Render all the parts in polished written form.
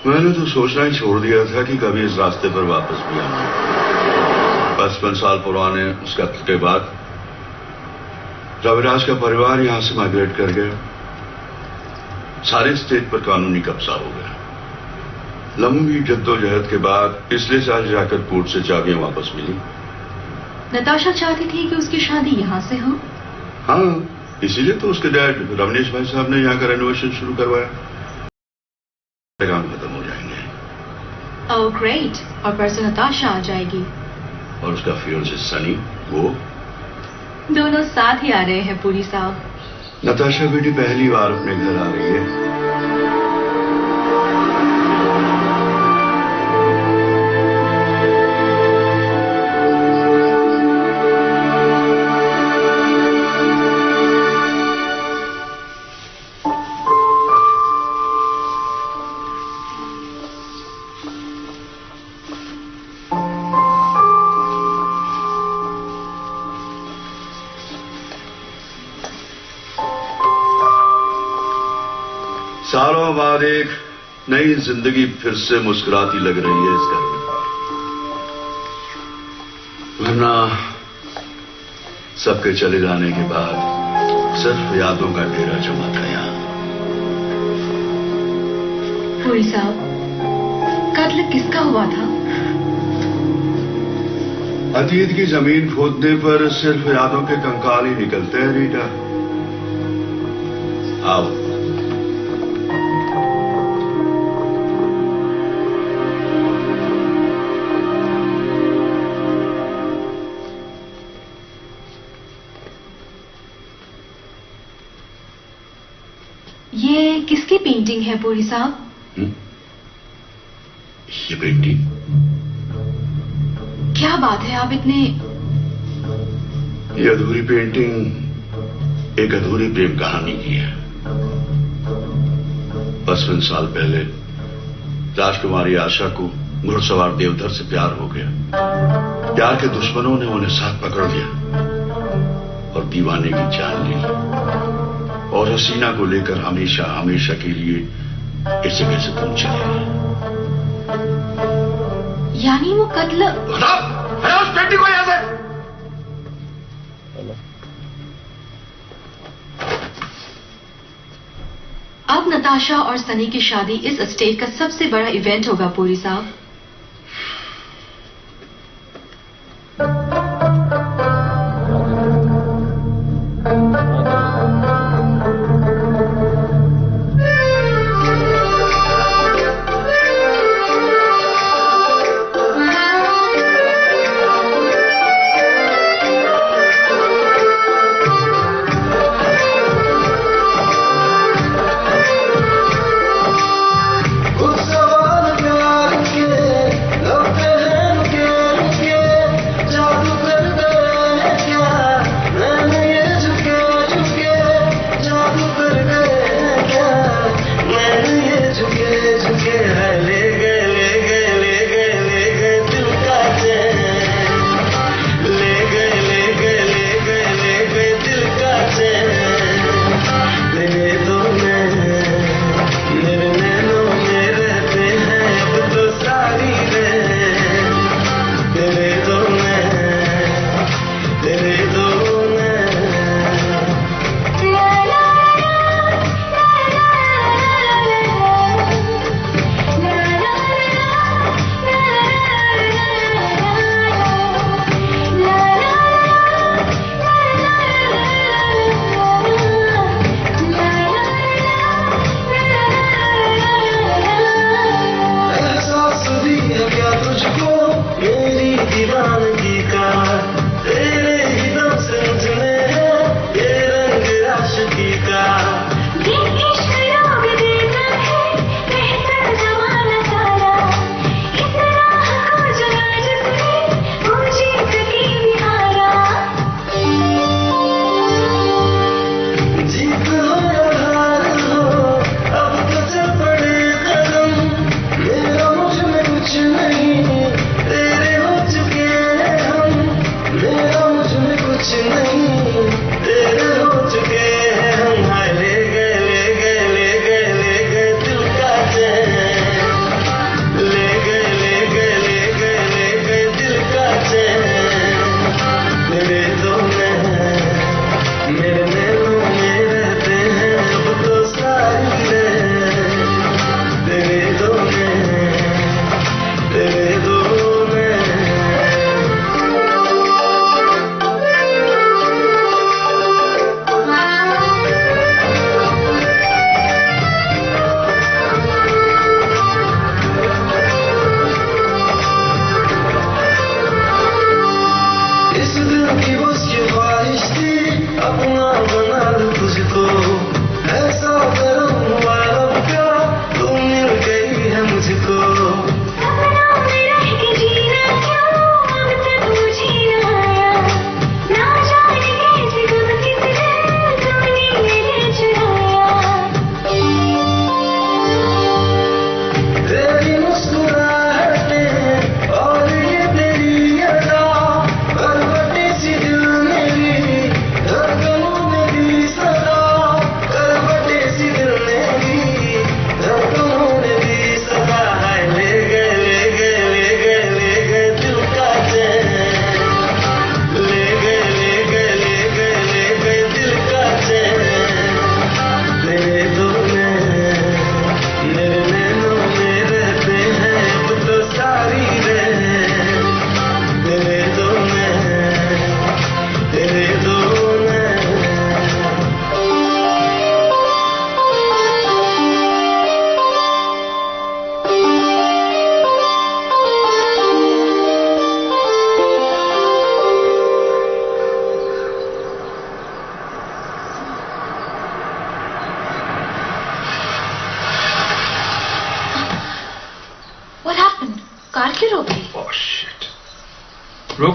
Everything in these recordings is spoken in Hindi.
मैंने तो सोचना ही छोड़ दिया था कि कभी इस रास्ते पर वापस भी आना। 55 साल पुराने उस कत्ल के बाद रविराज का परिवार यहां से माइग्रेट कर गया। सारे स्टेट पर कानूनी कब्जा हो गया। लंबी जद्दोजहद के बाद इसलिए आज जाकर कोर्ट से चाबियां वापस मिली। नताशा चाहती थी कि उसकी शादी यहाँ से हो। हाँ, इसीलिए तो उसके डैड रवनीश भाई साहब ने यहाँ का रेनोवेशन शुरू करवाया। काम खत्म हो जाएंगे। Oh great. और परसों नताशा आ जाएगी। और उसका फियोंसे सनी, वो दोनों साथ ही आ रहे हैं पुरी साहब। नताशा बेटी पहली बार अपने घर आ रही है। सालों बाद एक नई जिंदगी फिर से मुस्कुराती लग रही है इस घर में। वरना सबके चले जाने के बाद सिर्फ यादों का ढेरा जमा था यहां। पुरी साहब, कत्ल किसका हुआ था? अतीत की जमीन खोदने पर सिर्फ यादों के कंकाल ही निकलते हैं रीटा। आओ। ये किसकी पेंटिंग है पुरी साहब? ये पेंटिंग? क्या बात है, आप इतने... ये अधूरी पेंटिंग एक अधूरी प्रेम कहानी की है। 55 साल पहले राजकुमारी आशा को घुड़सवार देवधर से प्यार हो गया। प्यार के दुश्मनों ने उन्हें साथ पकड़ लिया और दीवाने की जान ली। और हसीना को लेकर हमेशा हमेशा के लिए इस जगह से तुम चले गए। यानी वो कत्ल... हटाओ उस पेंटिंग को यहां से। अब नताशा और सनी की शादी इस एस्टेट का सबसे बड़ा इवेंट होगा पुरी साहब। उस सवाल प्यार के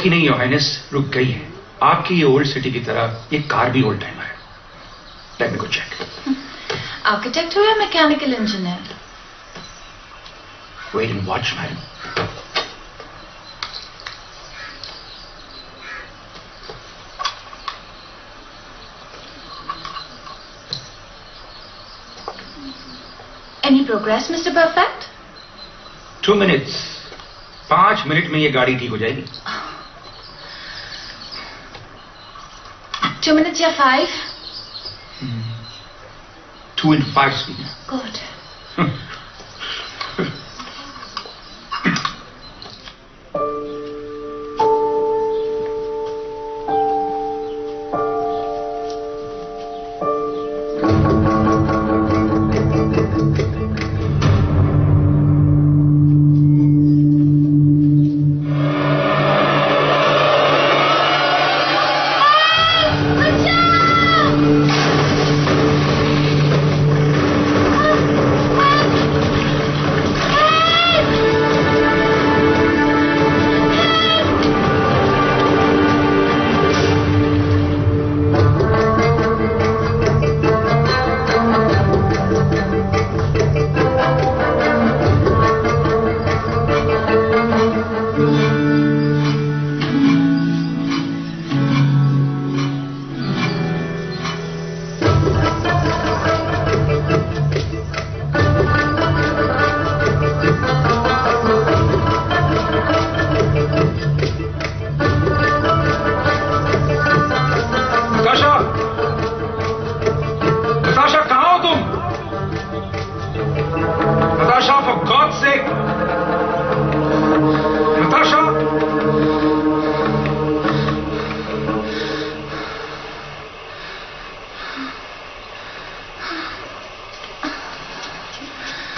रुकी नहीं योर हाइनेस, रुक गई है। आपकी ये ओल्ड सिटी की तरह ये कार भी ओल्ड टाइमर है। Let me go check. Architect हो या mechanical engineer? Wait and watch madam. Any progress, Mr. Perfect? 2 minutes. 5 minute में ये गाड़ी ठीक हो जाएगी। 2 minutes या 5? 2 and 5 speed. Good.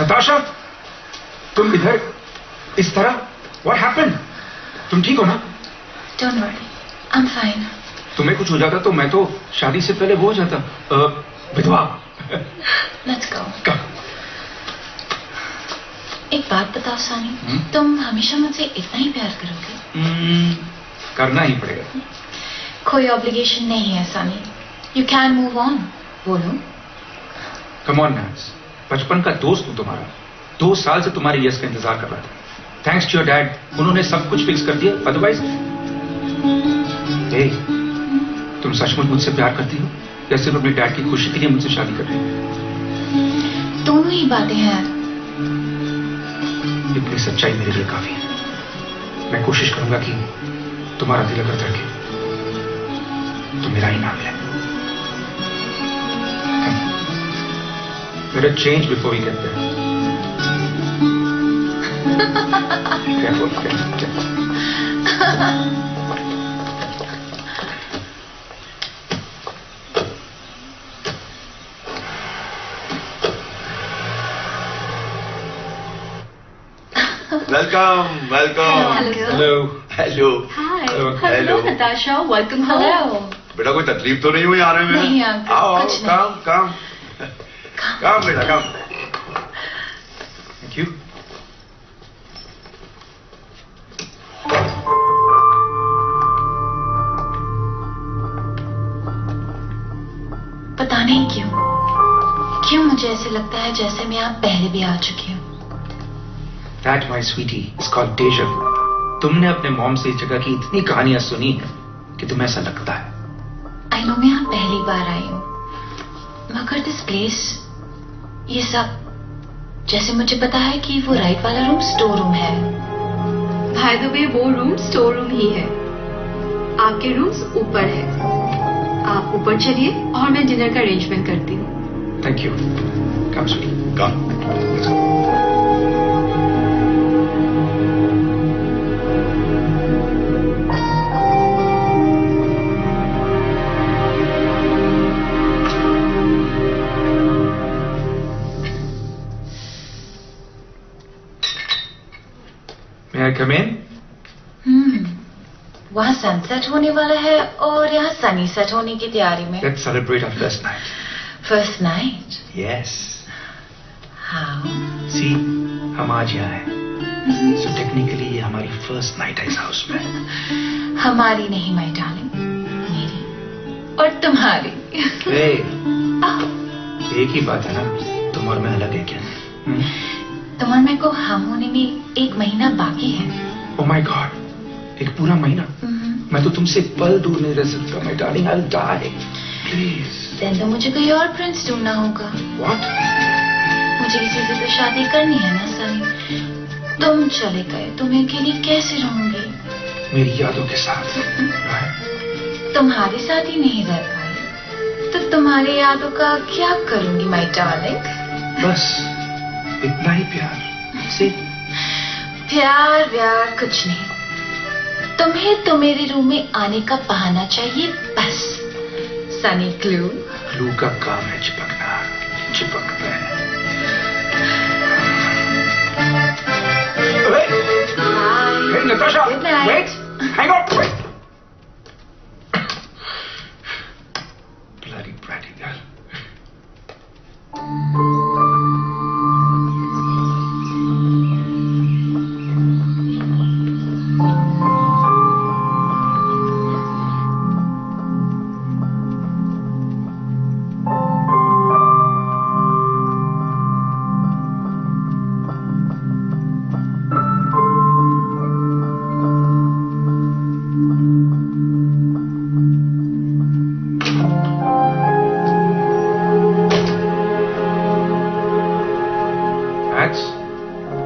नताशा, तुम इधर इस तरह? What happened? तुम ठीक हो ना? Don't worry, I'm fine. तुम्हें कुछ हो जाता तो मैं तो शादी से पहले वो हो जाता, विधवा। Let's go. Come. एक बात बताओ सानी, तुम हमेशा मुझसे इतना ही प्यार करोगे? करना ही पड़ेगा। कोई ऑब्लिगेशन नहीं है सानी। You can move on. बोलो। Come on, Nance. बचपन का दोस्त हूं तुम्हारा। 2 साल से तुम्हारे यस का इंतजार कर रहा था। थैंक्स टू योर डैड, उन्होंने सब कुछ फिक्स कर दिया। अदरवाइज तुम सचमुच मुझसे प्यार करती हो या सिर्फ अपने डैड की खुशी के लिए मुझसे शादी कर रही हो? दोनों ही बातें हैं। इतनी सच्चाई मेरे लिए काफी है। मैं कोशिश करूंगा कि तुम्हारा दिल अगर धड़के तो मेरा ही नाम है। Let it change before we get there. Careful, careful. Welcome, welcome. Hello. Hello. Hi. Hello. Natasha. Welcome home. Hello. बेटा कोई तकलीफ तो नहीं हुई आने में? नहीं अंकल, आओ, कुछ नहीं। काम काम काम बेटा काम। Thank you. पता नहीं क्यों मुझे ऐसे लगता है जैसे मैं यहाँ पहले भी आ चुकी हूँ। That, my sweetie, is called deja vu. तुमने अपने मॉम से इस जगह की इतनी कहानियां सुनी है कि तुम्हें ऐसा लगता है। आई नो मैं यहाँ पहली बार आई हूँ, मगर दिस प्लेस, ये सब, जैसे मुझे पता है कि वो राइट वाला रूम स्टोर रूम है। By the way, वो रूम स्टोर रूम ही है। आपके रूम्स ऊपर है। आप ऊपर चलिए और मैं डिनर का अरेंजमेंट करती हूँ। Thank you. Come, sweetie. काम। Let's go. May I come in? वहाँ सनसेट होने वाला है और यहाँ सनी सेट होने की तैयारी में। Let's celebrate our first night. First night? Yes. हाँ। See, हम आज यहाँ हैं। सो टेक्निकली ये हमारी फर्स्ट नाइट है इस हाउस में। हमारी नहीं माय डार्लिंग, मेरी और तुम्हारी। एक ही बात है ना, तुम और मैं अलग है क्या? तुम और मैं को हम होने में 1 महीना बाकी है। ओह माय गॉड, एक पूरा महीना? मैं तो तुमसे पल दूर नहीं रह सकता my darling, I will die. Please. Then तो मुझे कोई और प्रिंस ढूंढना होगा। व्हाट? मुझे किसी से तो शादी करनी है ना सनी। तुम चले गए तो मैं अकेली कैसे रहूंगी? मेरी यादों के साथ। तुम्हारे साथ ही नहीं रह पाई तो तुम्हारी यादों का क्या करूंगी माय डार्लिंग? बस इतना ही प्यार से। प्यार व्यार कुछ नहीं, तुम्हें तो मेरे रूम में आने का बहाना चाहिए बस। सनी क्लू। क्लू का काम है चिपकना, चिपकते हैं। Hey, Natasha! Good night. Wait! Hang on! Wait! Bloody bratty girl.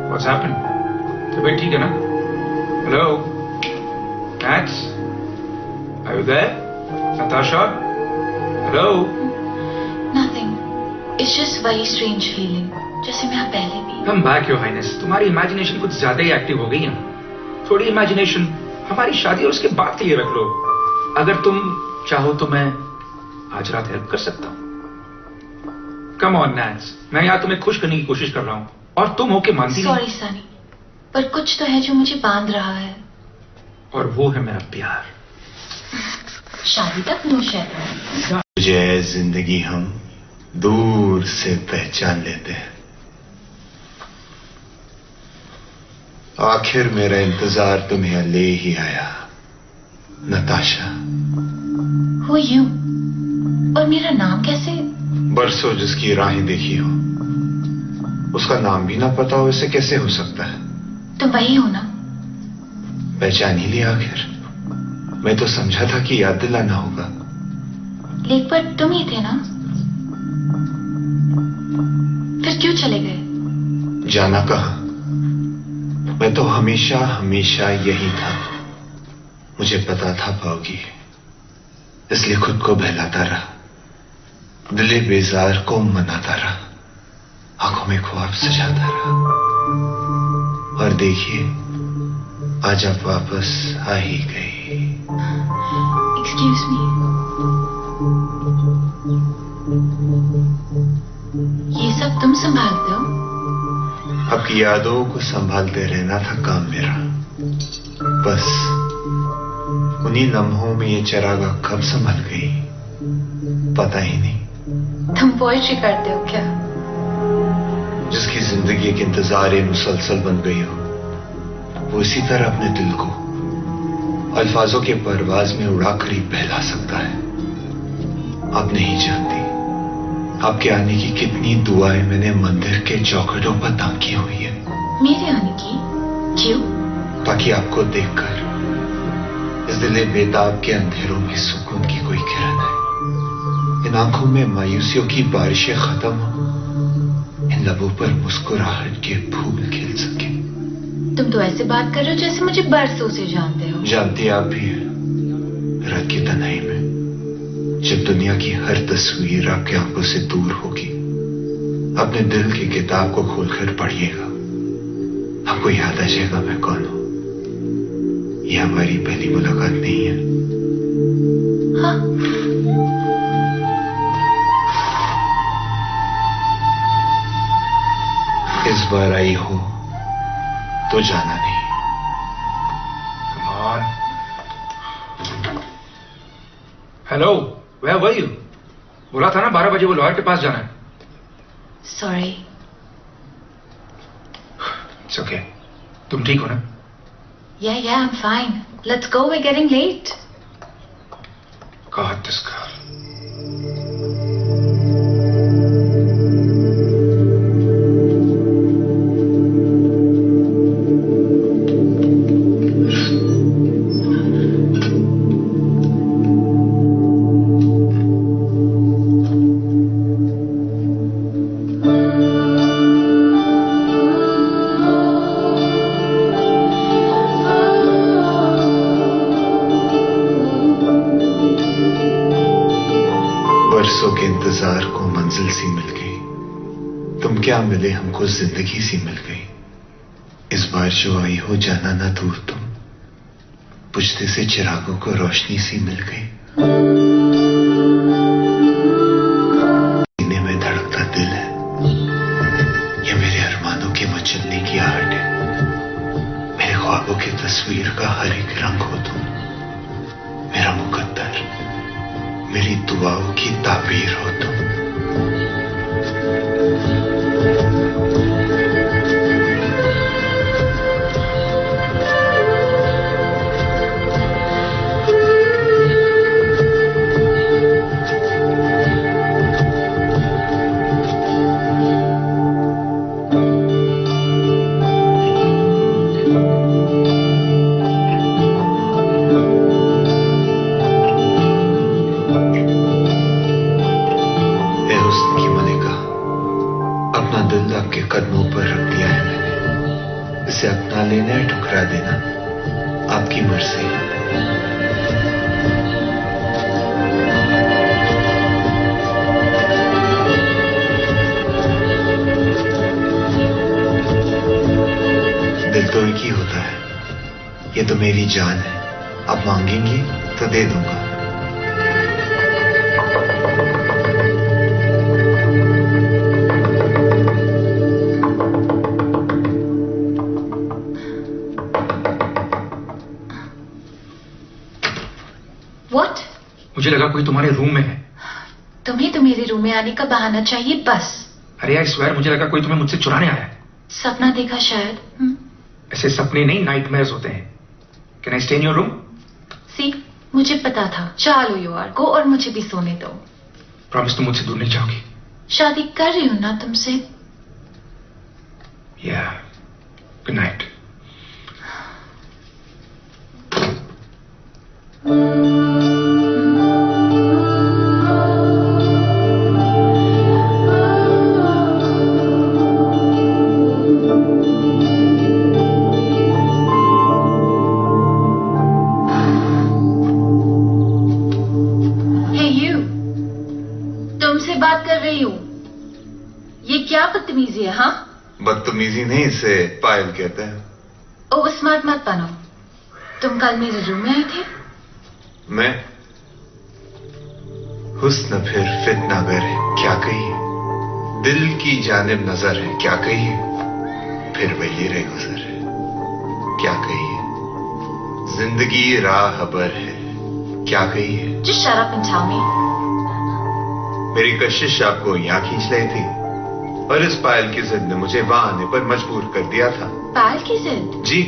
What's happened? तबीयत ठीक है ना? Hello? Max? Are you there? Natasha? Hello? Nothing. It's just very strange feeling. जैसे मैं यहाँ पहले भी। Come back, Your Highness. तुम्हारी इमेजिनेशन कुछ ज्यादा ही एक्टिव हो गई है। थोड़ी इमेजिनेशन हमारी शादी और उसके बाद के लिए रख लो। अगर तुम चाहो तो मैं आज रात हेल्प कर सकता हूँ। Come on, Nats. मैं यहाँ तुम्हें खुश करने की कोशिश कर रहा हूँ और तुम होके मानती नहीं। सॉरी सनी, पर कुछ तो है जो मुझे बांध रहा है। और वो है मेरा प्यार। शादी तक नो शैतान। तुझे जिंदगी हम दूर से पहचान लेते हैं। आखिर मेरा इंतजार तुम्हें ले ही आया नताशा। Who are you? और मेरा नाम कैसे? बरसों जिसकी राहें देखी हो उसका नाम भी ना पता हो, इसे कैसे हो सकता है? तुम वही हो ना? पहचान ही लिया आखिर। मैं तो समझा था कि याद दिलाना होगा। लेक पर तुम ही थे ना? फिर क्यों चले गए? जाना कहाँ? मैं तो हमेशा हमेशा यही था। मुझे पता था पाओगी, इसलिए खुद को बहलाता रहा, दिले बेजार को मनाता रहा, आंखों में ख्वाब सजाता रहा। और देखिए आज आप वापस आ ही गई। एक्सक्यूज मी, ये सब तुम संभालते हो? आपकी यादों को संभालते रहना था काम मेरा। बस उन्हीं लम्हों में ये चरागाह कब संभल गई पता ही नहीं। तुम पोएट्री करते हो क्या? जिसकी जिंदगी एक इंतजार मुसलसल बन गई हो वो इसी तरह अपने दिल को अल्फाजों के परवाज में उड़ाकर ही बहला सकता है। आप नहीं जानती आपके आने की कितनी दुआएं मैंने मंदिर के चौखटों पर ताकी हुई है। मेरे आने की? क्यों? ताकि आपको देखकर इस दिले बेताब के अंधेरों में सुकून की कोई किरण है। इन आंखों में मायूसियों की बारिशें खत्म हो, इन लबों पर मुस्कुराहट के फूल खिल सके। तुम तो ऐसे बात कर रहे हो जैसे मुझे बरसों से जानते हो। जानती आप भी हैं, रात की तन्हाई में जब दुनिया की हर तस्वीर आपकी आंखों से दूर होगी, अपने दिल की किताब को खोलकर पढ़िएगा, आपको याद आ जाएगा मैं कौन हूं। यह हमारी पहली मुलाकात नहीं है। हाँ। इस बार आई हो तो जाना नहीं। Come on. Hello, where were you? बोला था ना 12 बजे वो लॉयर के पास जाना है। सॉरी। It's okay. तुम ठीक हो ना? Yeah, I'm fine. Let's go, we're getting late. God, this girl. बरसों के इंतजार को मंजिल सी मिल गई। तुम क्या मिले हमको जिंदगी सी मिल गई। इस बार जो आई हो जाना ना दूर तुम, बुझते से चिरागों को रोशनी सी मिल गई। सीने में धड़कता दिल है, ये मेरे अरमानों के मचलने की आहट है। मेरे ख्वाबों की तस्वीर का हर एक रंग हो तुम, मेरा मुकद्दर, मेरी दुआओं की ताबीर हो तुम। दिल आपके कदमों पर रख दिया है मैंने। इसे अपना लेना है, ठुकरा देना आपकी मर्जी। दिल तो एक ही होता है, ये तो मेरी जान है। आप मांगेंगी तो दे दूंगा। What? मुझे लगा कोई तुम्हारे रूम में है। तुम्हें तो मेरे रूम में आने का बहाना चाहिए बस। अरे आई स्वेयर, मुझे लगा कोई तुम्हें मुझसे चुराने आया है। सपना देखा शायद। ऐसे सपने नहीं, नाइटमेयर्स होते हैं। Can I stay in your room? See, मुझे पता था। चलो यार, गो और मुझे भी सोने दो। प्रॉमिस तुम मुझसे दूर नहीं जाओगी? शादी कर रही हूं ना तुमसे। या, गुड नाइट। बात कर रही हूँ, ये क्या बदतमीजी है? हाँ, बदतमीजी नहीं, इसे पायल कहते हैं। ओ स्मार्ट मत बनो। तुम कल मेरे रूम में आए थे। मैं? हुस्न फिर फितना गर है, क्या कहिए। दिल की जानिब नजर है, क्या कहिए। फिर वही रे गुजर है, क्या कहिए। जिंदगी राह बर है, क्या कहिए। Just shut up and tell me. मेरी कशिश आपको यहाँ खींच रही थी और इस पायल की जिद ने मुझे वहां आने पर मजबूर कर दिया था। पायल की जिद? जी,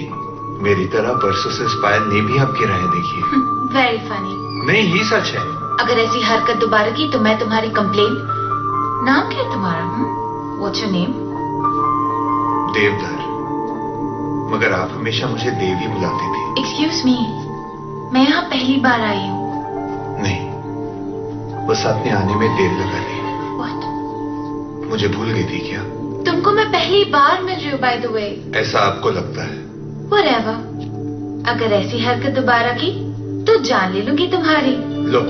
मेरी तरह बरसों से इस पायल ने भी आपकी राहें देखी है। Very funny. नहीं, ही सच है। अगर ऐसी हरकत दोबारा की तो मैं तुम्हारी कंप्लेन। नाम क्या है तुम्हारा? What's your name? देवधर, मगर आप हमेशा मुझे देव ही बुलाती थी। Excuse me, मैं यहाँ पहली बार आई हूँ। नहीं, बस आपने आने में देर लगा दी। What? मुझे भूल गई थी क्या? तुमको मैं पहली बार मिल रही हूँ by the way। ऐसा आपको लगता है? Whatever। अगर ऐसी हरकत दोबारा की तो जान ले लूंगी तुम्हारी। लो,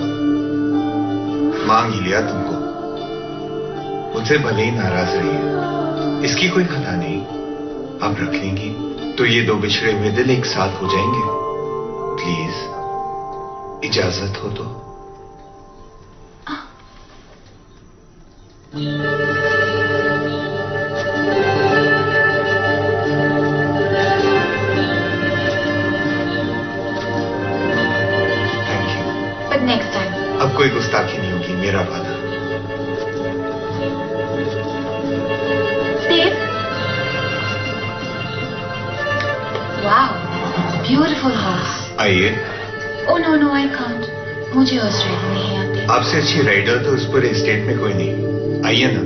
मांग ही लिया तुमको। मुझसे भले ही नाराज रही है, इसकी कोई खता नहीं। आप रख लेंगी तो ये दो बिछड़े हुए दिल एक साथ हो जाएंगे। प्लीज, इजाजत हो तो। But next time। अब कोई गुस्ताखी नहीं होगी, मेरा वादा। Dev, beautiful horse. आइए। Oh no no I can't, मुझे हॉर्स राइडिंग नहीं आती। आपसे अच्छी राइडर तो उस पूरे स्टेट में कोई नहीं। आइए ना।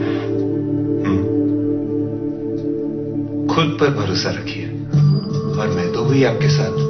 खुद पर भरोसा रखिए और मैं तो हुई आपके साथ।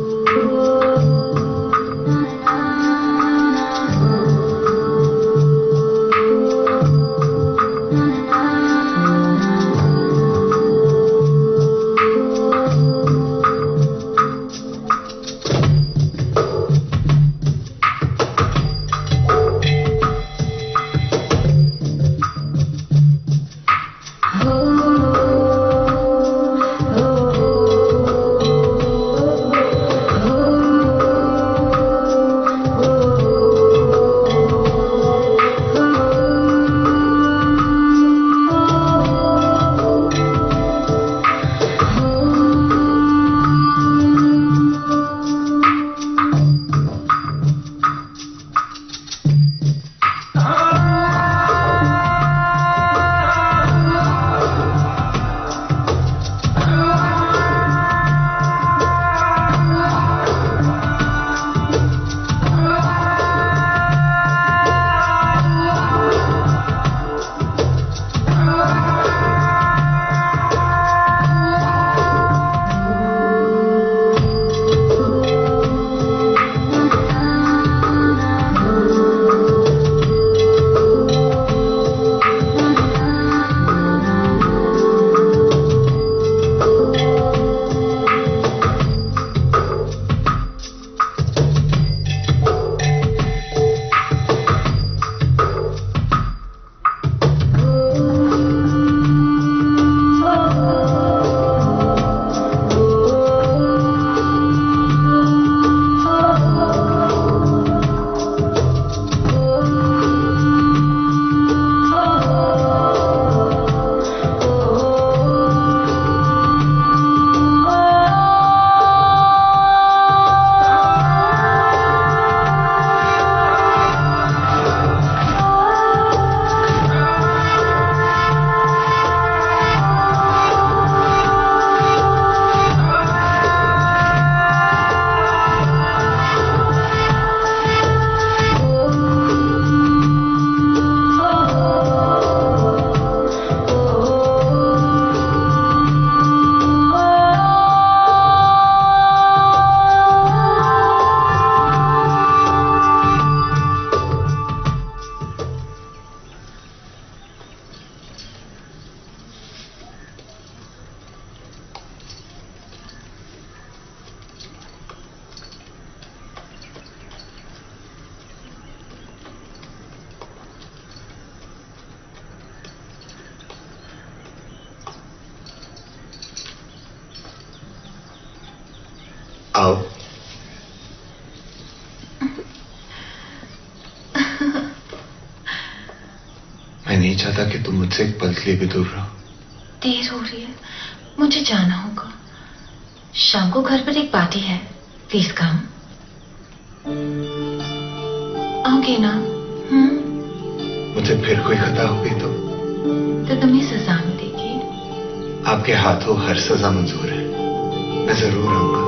आओ। मैं नहीं चाहता कि तुम मुझसे एक पल के लिए भी दूर रहो। देर हो रही है, मुझे जाना होगा। शाम को घर पर एक पार्टी है, प्लीज कम। आओगे ना? मुझे फिर कोई खता होगी तो तुम्हें सजा मिलेगी। आपके हाथों हर सजा मंजूर है, मैं जरूर आऊंगा।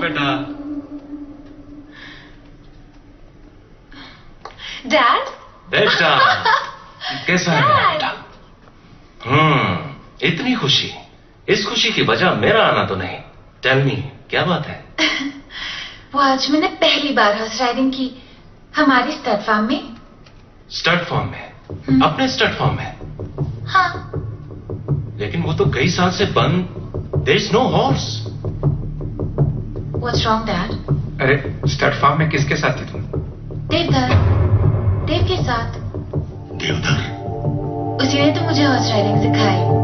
बेटा। डैड। बेटा कैसा है बेटा? इतनी खुशी, इस खुशी की वजह मेरा आना तो नहीं। टेल मी, क्या बात है? वो आज मैंने पहली बार हॉर्स राइडिंग की हमारी स्टड फार्म में। स्टड फार्म में? अपने स्टड फार्म में? हाँ। लेकिन वो तो कई साल से बंद। There is no horse. What's wrong, Dad? अरे स्टड फार्म में किसके साथ थी तुम? देवधर, देव के साथ। देवधर? उसी ने तो मुझे हॉर्स राइडिंग सिखाई।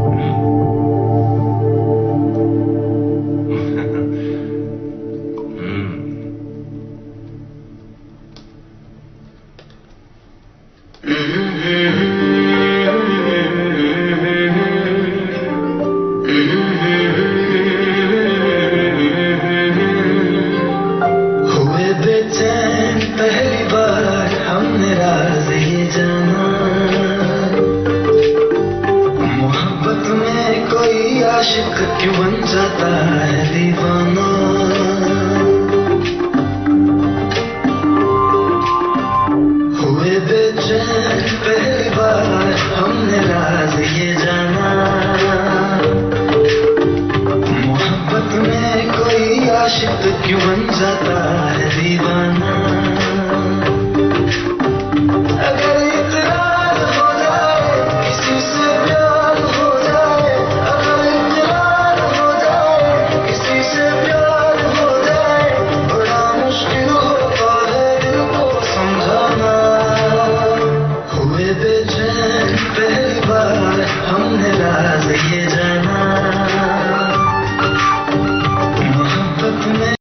दीवाना। हुए बेचैन पहली बार हमने राज ये जाना, मोहब्बत में कोई आशिक क्यों बन जाता है दीवाना। अगर इकरार हो जाए किसी से प्यार हो जाए, अगर इकरार हो जाए किसी से प्यार हो जाए, बड़ा मुश्किल होता है दिल को समझाना। हुए बेचैन पहली बार हमने राज ये जाना, मोहब्बत में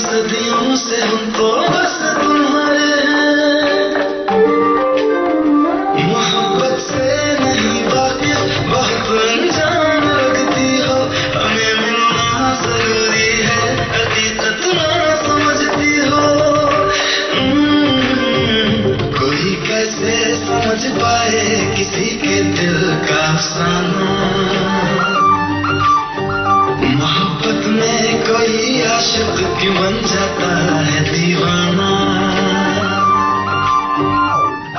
सदियों से हमको बस तुम्हारे हैं, मोहब्बत से नहीं वाकिफ बहुत अनजान लगती हो, हमें मिलना जरूरी है हकीकत ना समझती हो। कोई कैसे समझ पाए किसी के दिल का अफसाना, मोहब्बत में कोई आशिक क्यों बन जाता है दीवाना।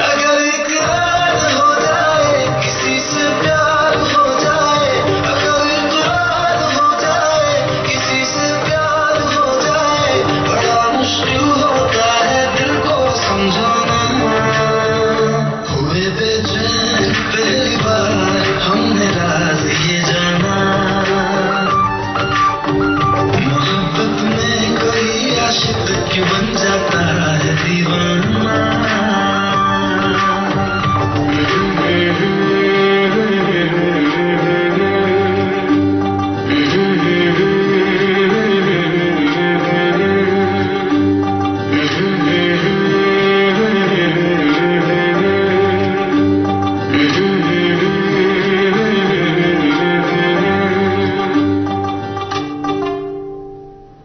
अगर इकरार हो जाए किसी से प्यार हो जाए, अगर इकरार हो जाए किसी से प्यार हो जाए, बड़ा मुश्किल होता है दिल को समझाना। हुए बेचैन पहली बार हमने राज ये जाना, मोहब्बत में कोई आशिक क्यों बन जाता है दीवाना।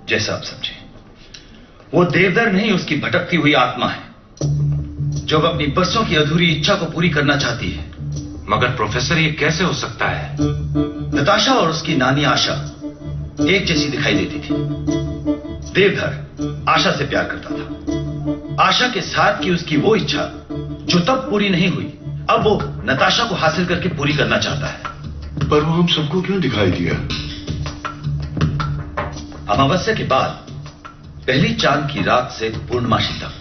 जैसा आप समझे, वो देवदर नहीं उसकी भटकती हुई आत्मा है जो अपनी बरसों की अधूरी इच्छा को पूरी करना चाहती है। मगर प्रोफेसर ये कैसे हो सकता है? नताशा और उसकी नानी आशा एक जैसी दिखाई देती थी। देवधर आशा से प्यार करता था। आशा के साथ की उसकी वो इच्छा जो तब पूरी नहीं हुई अब वो नताशा को हासिल करके पूरी करना चाहता है। पर वो हम सबको क्यों दिखाई दिया? अमावस्या के बाद पहली चांद की रात से पूर्णमासी तक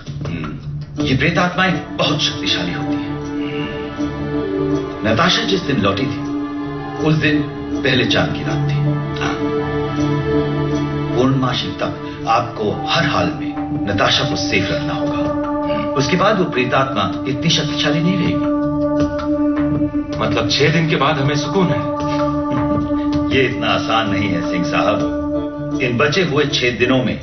ये प्रेतात्माएं बहुत शक्तिशाली होती हैं। नताशा जिस दिन लौटी थी उस दिन पहले चांद की रात थी। पूर्णमासी तक आपको हर हाल में नताशा को सेफ रखना होगा। उसके बाद वो प्रेतात्मा इतनी शक्तिशाली नहीं रहेगी। मतलब 6 दिन के बाद हमें सुकून है? ये इतना आसान नहीं है सिंह साहब। इन बचे हुए 6 दिनों में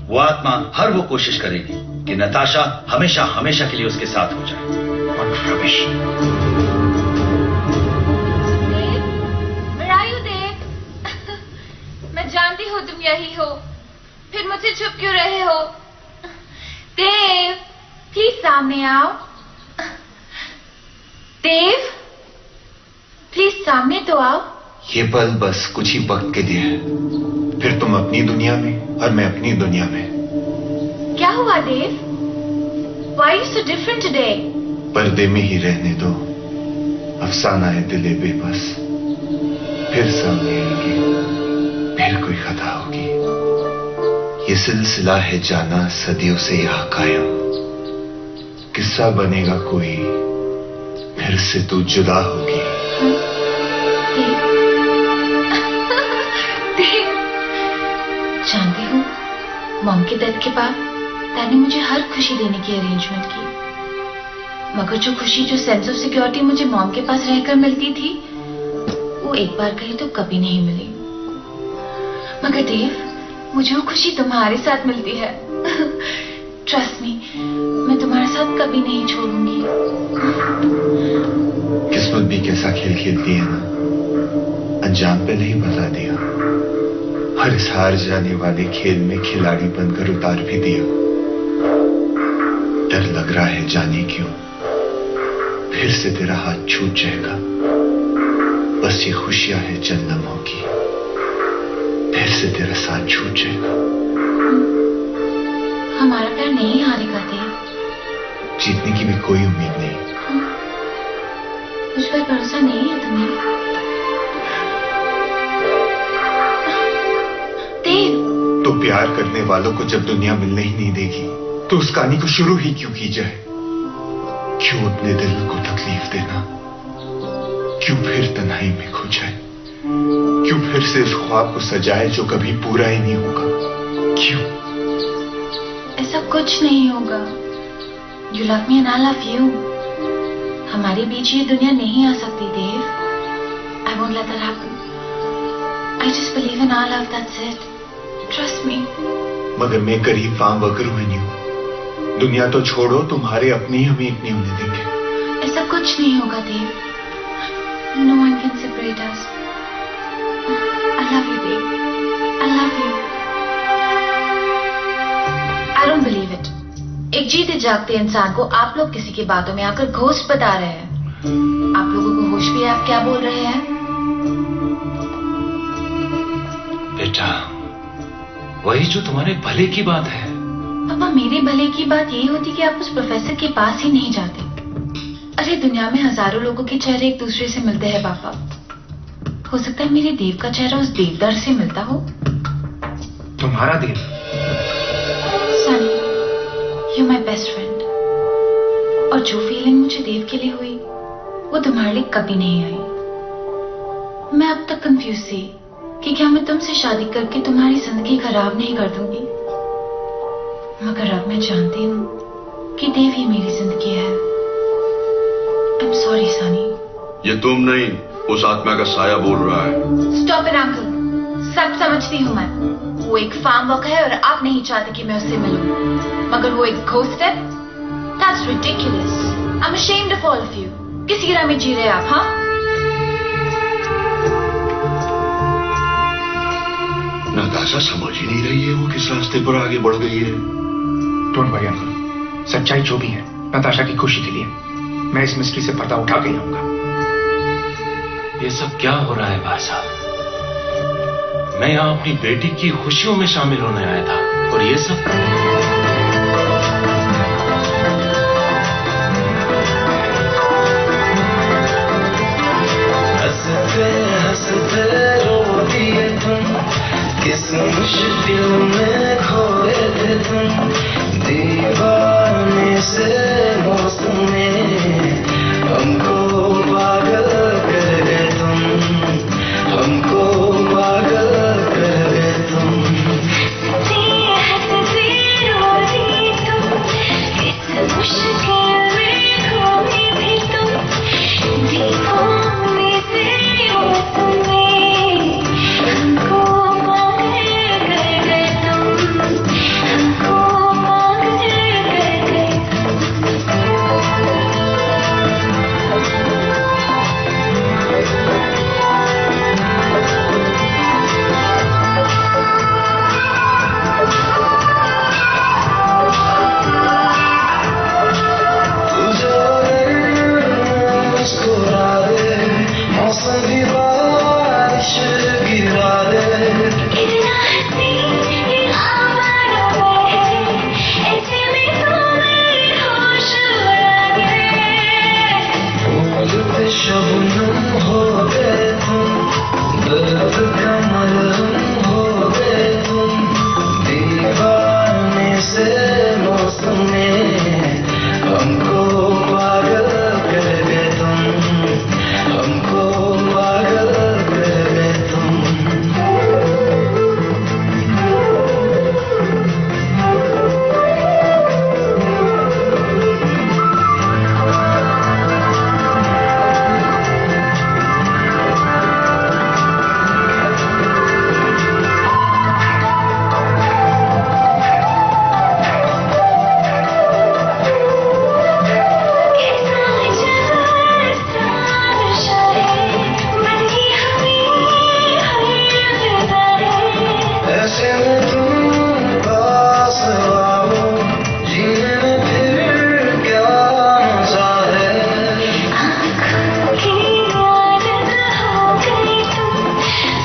वो आत्मा हर वो कोशिश करेगी कि नताशा हमेशा हमेशा के लिए उसके साथ हो जाए। और रविश, मैं जानती हूँ तुम यही हो, फिर मुझसे छुप क्यों रहे हो? देव, प्लीज सामने आओ। देव, प्लीज सामने तो आओ। ये पल बस कुछ ही वक्त के लिए है, फिर तुम अपनी दुनिया में और मैं अपनी दुनिया में। क्या हुआ देव? Why are you so different today? पर्दे में ही रहने दो, अफसाना है दिले बेबस, फिर सामने आएगी, फिर कोई खता होगी। ये सिलसिला है जाना सदियों से यहाँ कायम, किस्सा बनेगा कोई, फिर से तू जुदा होगी। जानती हूँ, मॉम के डेथ के बाद डैडी मुझे हर खुशी देने की अरेंजमेंट की, मगर जो खुशी, जो सेंस ऑफ सिक्योरिटी मुझे मॉम के पास रहकर मिलती थी, वो एक बार कही तो कभी नहीं मिली। मगर देव, मुझे वो खुशी तुम्हारे साथ मिलती है। ट्रस्ट मी, मैं तुम्हारे साथ कभी नहीं छोड़ूंगी। किस्मत भी कैसा खेल खेलती है ना, अंजाम पहले ही बता दिया। हर इस हार जाने वाले खेल में खिलाड़ी बनकर उतार भी दिया। डर लग रहा है जाने क्यों, फिर से तेरा हाथ छूट जाएगा। बस ये खुशियां है जन्नम होगी, फिर से तेरा साथ छूट जाएगा। हमारा प्यार नहीं हारेगा देव। जीतने की भी कोई उम्मीद नहीं। मुझ पर भरोसा नहीं है तुम्हें? देव, तो प्यार करने वालों को जब दुनिया मिलने ही नहीं देगी, तो उस कहानी को शुरू ही क्यों की जाए? क्यों अपने दिल को तकलीफ देना? क्यों फिर तन्हाई में खो जाए? क्यों फिर से उस ख्वाब को सजाए जो कभी पूरा ही नहीं होगा? क्यों? ऐसा कुछ नहीं होगा। You love me and I love you. हमारे बीच ये दुनिया नहीं आ सकती देव। I won't let that happen. I just believe in our love, that's it. Trust me. मगर मैं करीब फार्म वर्कर हुई नहीं हूँ। दुनिया तो छोड़ो, तुम्हारे अपने हमें इतनी होने देंगे। ऐसा कुछ नहीं होगा देव। No one can separate us. I love you, Dev. I love you. I don't believe it. एक जीते जागते इंसान को आप लोग किसी की बातों में आकर घोस्ट बता रहे हैं। आप लोगों को होश भी है, आप क्या बोल रहे हैं? बेटा, वही जो तुम्हारे भले की बात है। पापा, मेरे भले की बात यही होती कि आप उस प्रोफेसर के पास ही नहीं जाते। अरे दुनिया में हजारों लोगों के चेहरे एक दूसरे से मिलते हैं पापा। हो सकता है मेरे देव का चेहरा उस देवदार से मिलता हो। तुम्हारा Dev? Sunny, you my best friend. और जो फीलिंग मुझे देव के लिए हुई, वो तुम्हारे लिए कभी नहीं आई। मैं अब तक कंफ्यूज थी कि क्या मैं तुमसे शादी करके तुम्हारी जिंदगी खराब नहीं कर दूंगी, मगर अब मैं जानती हूँ कि देव ही मेरी जिंदगी है। I'm sorry, Sunny. ये तुम नहीं, उस आत्मा का साया बोल रहा है। स्टॉप इट अंकल, सब समझती हूँ मैं। वो एक फार्म वर्कर है और आप नहीं चाहते कि मैं उससे मिलूं, मगर वो एक घोस्ट है। That's ridiculous. I'm ashamed of all of you. किस गिरा में जी रहे आप? हाँ, नताशा समझ ही नहीं रही है वो किस रास्ते पर आगे बढ़ गई है। डोंट वरी अंकल, सच्चाई जो भी है नताशा की खुशी के लिए मैं इस मिस्ट्री से पर्दा उठा के लाऊंगा। ये सब क्या हो रहा है भाई साहब? मैं यहाँ अपनी बेटी की खुशियों में शामिल होने आया था और ये सब। हंसते हंसते रो दिए तुम, किस मुश्किल में खोए थे तुम, दीवाने से मौसम ने हमको पागल कर गए तुम, हमको पागल कर गए तुम। हंसते हंसते रो दिए तुम, किस मुश्किल में खोए थे तुम, दीवाने से मौसम ने हमको पागल कर गए तुम, हमको पागल कर गए तू जो मुस्कुरा दे, मौसम भी बारिश गिरा दे, कितना हसीन ये आवारा है, ऐसे में तू मेरे होश उड़ा दे। फूल पे शबनम हो गए तुम, दर्द का मरहम हो गए तुम, दीवाने से मौसम ने हमको पागल कर गए तुम, हमको पागल कर गए तुम। ऐसे में तुम पास आओ, जीने में फिर क्या मजा है। आँखों की आदत हो गई तुम,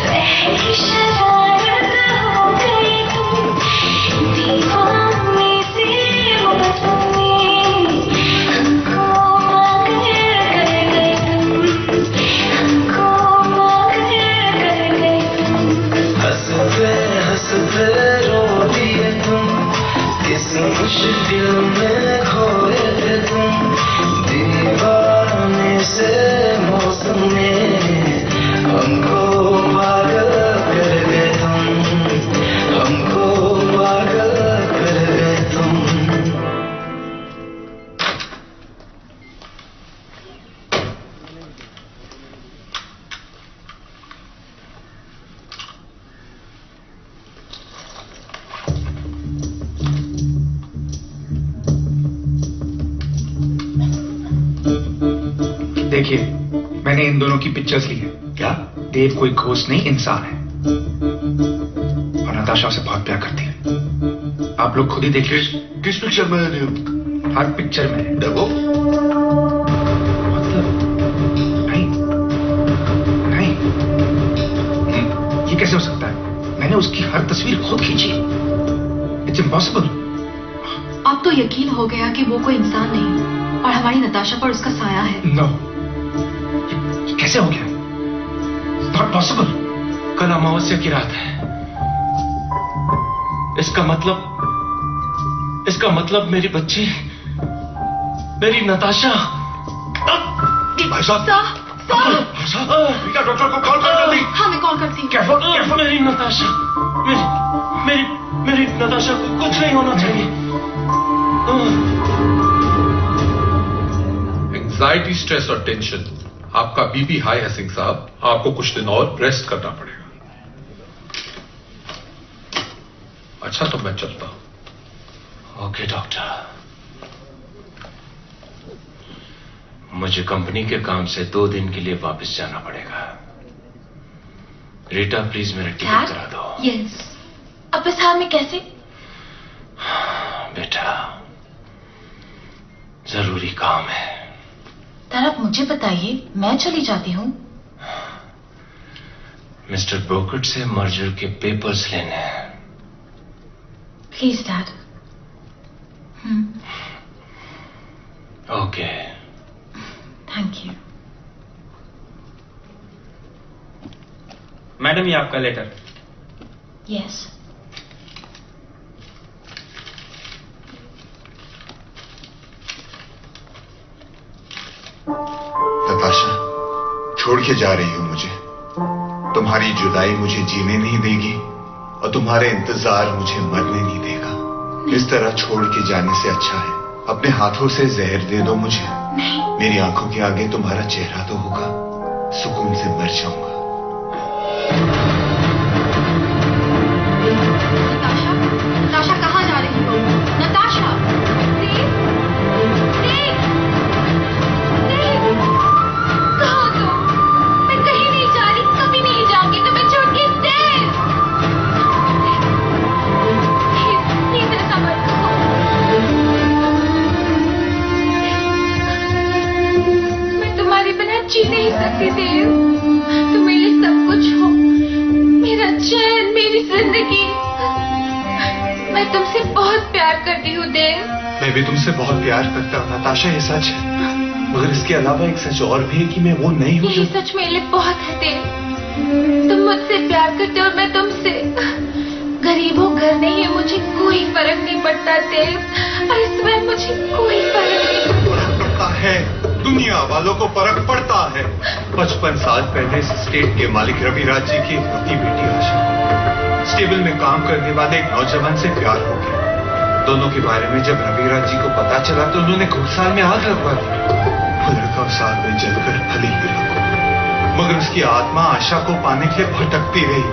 पहली शरारत हो गई तुम, दीवाने से मौसम ने हमको पागल कर गए तुम, हमको पागल कर गए तुम। हंसते हंसते रो दिए तुम, किस मुश्किल में खोए थे तुम, दीवाने से मौसम ने हमको पागल कर गए तुम, हमको पागल कर गए तुम। देखिए, मैंने इन दोनों की पिक्चर्स ली है। क्या? देव कोई घोस्ट नहीं, इंसान है, और नताशा से बहुत प्यार करती है। आप लोग खुद ही देख लीजिए। किस पिक्चर में है देव? हर पिक्चर में। देखो, मतलब नहीं नहीं, ये कैसे हो सकता है? मैंने उसकी हर तस्वीर खुद खींची। It's impossible. अब तो यकीन हो गया कि वो कोई इंसान नहीं और हमारी नताशा पर उसका साया है। नो, ये कैसे हो गया? Not possible. कल अमावस्या की रात है। इसका मतलब मेरी बच्ची, मेरी नताशा। भाई साहब, भाई साहब, बेटा डॉक्टर को कॉल कर जल्दी। हाँ, मैं कॉल करती हूँ। मेरी नताशा, मेरी नताशा को कुछ नहीं होना चाहिए। एंजाइटी, स्ट्रेस और टेंशन, आपका बीपी हाई है सिंह साहब, आपको कुछ दिन और रेस्ट करना पड़ेगा। अच्छा, तो मैं चलता हूं। ओके डॉक्टर, मुझे कंपनी के काम से 2 दिन के लिए वापस जाना पड़ेगा। रीटा, प्लीज मेरा टिकट करा दो। यस। अब इस हाल में कैसे? बेटा, जरूरी काम है। डैड, आप मुझे बताइए, मैं चली जाती हूँ। मिस्टर ब्रोकट से मर्जर के पेपर्स लेने हैं। Please dad. Okay. Thank you. Madam ये आपका लेटर। यस। नताशा, छोड़ के जा रही हो मुझे। तुम्हारी जुदाई मुझे जीने नहीं देगी और तुम्हारे इंतजार मुझे मरने नहीं देगा। इस तरह छोड़ के जाने से अच्छा है अपने हाथों से जहर दे दो मुझे। नहीं। मेरी आंखों के आगे तुम्हारा चेहरा तो होगा, सुकून से मर जाऊंगा। नताशा, नताशा कहाँ जा रही हो? नताशा, देव, देव, देव, कहाँ हो तुम? मैं कहीं नहीं जा रही, कभी नहीं जाऊंगी तुम्हें छोड़ के। देव, प्लीज ऐसा मत करो। मैं तुम्हारे बिना जी नहीं सकती देव। तुम मेरे सब कुछ हो, मेरा चैन, मेरी जिंदगी। मैं तुमसे बहुत प्यार करती हूँ देव। मैं भी तुमसे बहुत प्यार करता हूँ नताशा, ये सच है। मगर इसके अलावा एक सच और भी है कि मैं वो नहीं हूँ यही सच मेरे लिए बहुत है देव। तुम मुझसे प्यार करते हो और मैं तुमसे। गरीब हो घर नहीं है, मुझे कोई फर्क नहीं पड़ता देव। और इस बार मुझे कोई फर्क नहीं पड़ता है। दुनिया वालों को फर्क पड़ता है। 55 साल पहले इस स्टेट के मालिक रविराज जी की इकलौती बेटी आशा स्टेबल में काम करने वाले एक नौजवान से प्यार हो गया। दोनों के बारे में जब रविराज जी को पता चला तो उन्होंने घुड़साल में आग लगवा दी। वो लड़का उस आग में जलकर भले ही रहा, मगर उसकी आत्मा आशा को पाने के लिए भटकती रही।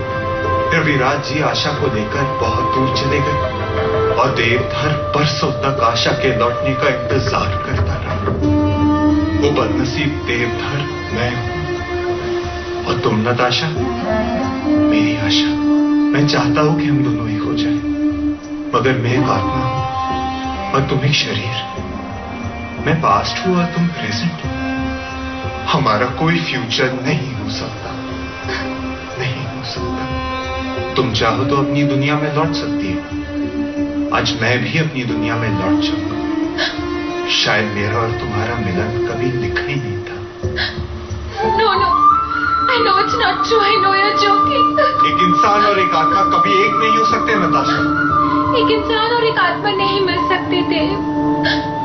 रविराज जी आशा को लेकर बहुत दूर चले गए और देवधर बरसों तक आशा के लौटने का इंतजार करता रहा। वो बदनसीब देवधर मैं हूं और तुम नताशा मेरी आशा। मैं चाहता हूं कि हम दोनों एक हो जाएं, मगर मैं एक आत्मा हूं और तुम एक शरीर। मैं पास्ट हूं और तुम प्रेजेंट हो। हमारा कोई फ्यूचर नहीं हो सकता, नहीं हो सकता। तुम चाहो तो अपनी दुनिया में लौट सकती हो। आज मैं भी अपनी दुनिया में लौट जाऊंगा। शायद मेरा और तुम्हारा मिलन कभी लिखा ही नहीं था। No, no. I know it's not true. I know you're joking. एक इंसान और एक आत्मा कभी एक नहीं हो सकते नताशा। एक इंसान और एक आत्मा नहीं मिल सकते थे,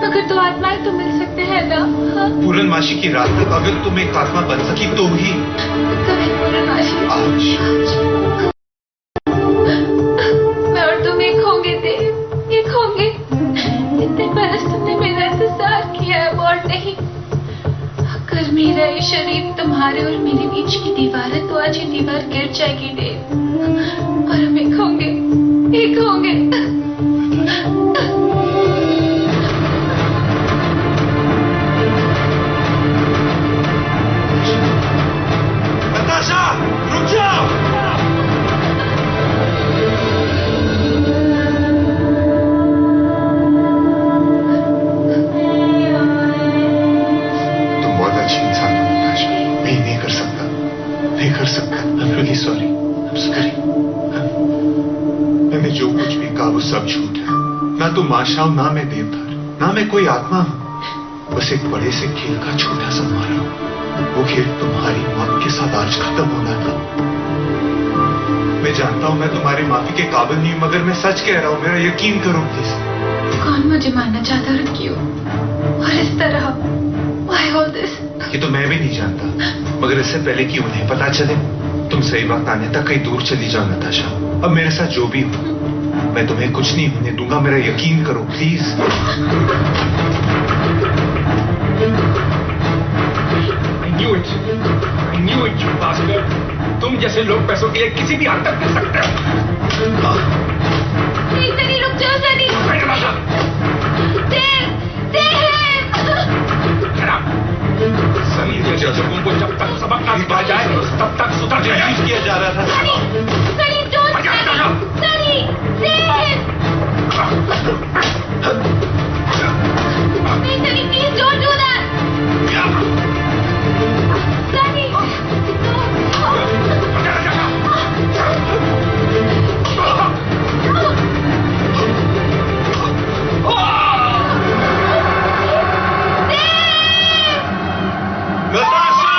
मगर दो आत्माएं तो मिल सकते हैं ना। हाँ? पूर्णमासी की रात तक अगर तुम एक आत्मा बन सकी तो ही। कभी पूर्णमासी? आज मैं और तुम एक होंगे देव, एक होंगे। इतने बरस तुमने मेरा इंतजार किया है और नहीं। अगर मेरा ये शरीर तुम्हारे और मेरे बीच की दीवार है तो आज ये दीवार गिर जाएगी देव और हम एक होंगे, एक होंगे। नताशा रुक जाओ। तुम बहुत अच्छी इंसान हो नताशा। मैं नहीं कर सकता, नहीं कर सकता। I'm really sorry, I'm sorry। मैंने जो कुछ भी कहा वो सब झूठ है। ना तुम आशा हो, ना मैं देवधर, ना मैं कोई आत्मा हूं। बस एक बड़े से खेल का छोटा सा मारा हूं। वो खेल तुम्हारी मौत के साथ आज खत्म होना था। मैं जानता हूं मैं तुम्हारी माफी के काबिल नहीं हूं, मगर मैं सच कह रहा हूं। मेरा यकीन करो प्लीज। कौन मुझे मारना चाहता और क्यों? और इस तरह? Why all this? ये तो मैं भी नहीं जानता, मगर इससे पहले कि उन्हें पता चले तुम सही वक्त आने तक कहीं दूर चली जाओ नताशा। अब मेरे साथ जो भी हो, मैं तुम्हें कुछ नहीं होने दूंगा। मेरा यकीन करो please. I knew it, you bastard. तुम जैसे लोग पैसों के लिए किसी भी हद तक कर सकते हो। सनी रुक जाओ सनी। देव, देव। सनी जैसे लोगों को जब तक सबक ना सिखाया जाए तब तक सुधर जाए किया जा रहा था। सनी don't सनी, देव। नहीं Sunny please don't do that. Sunny. Natasha!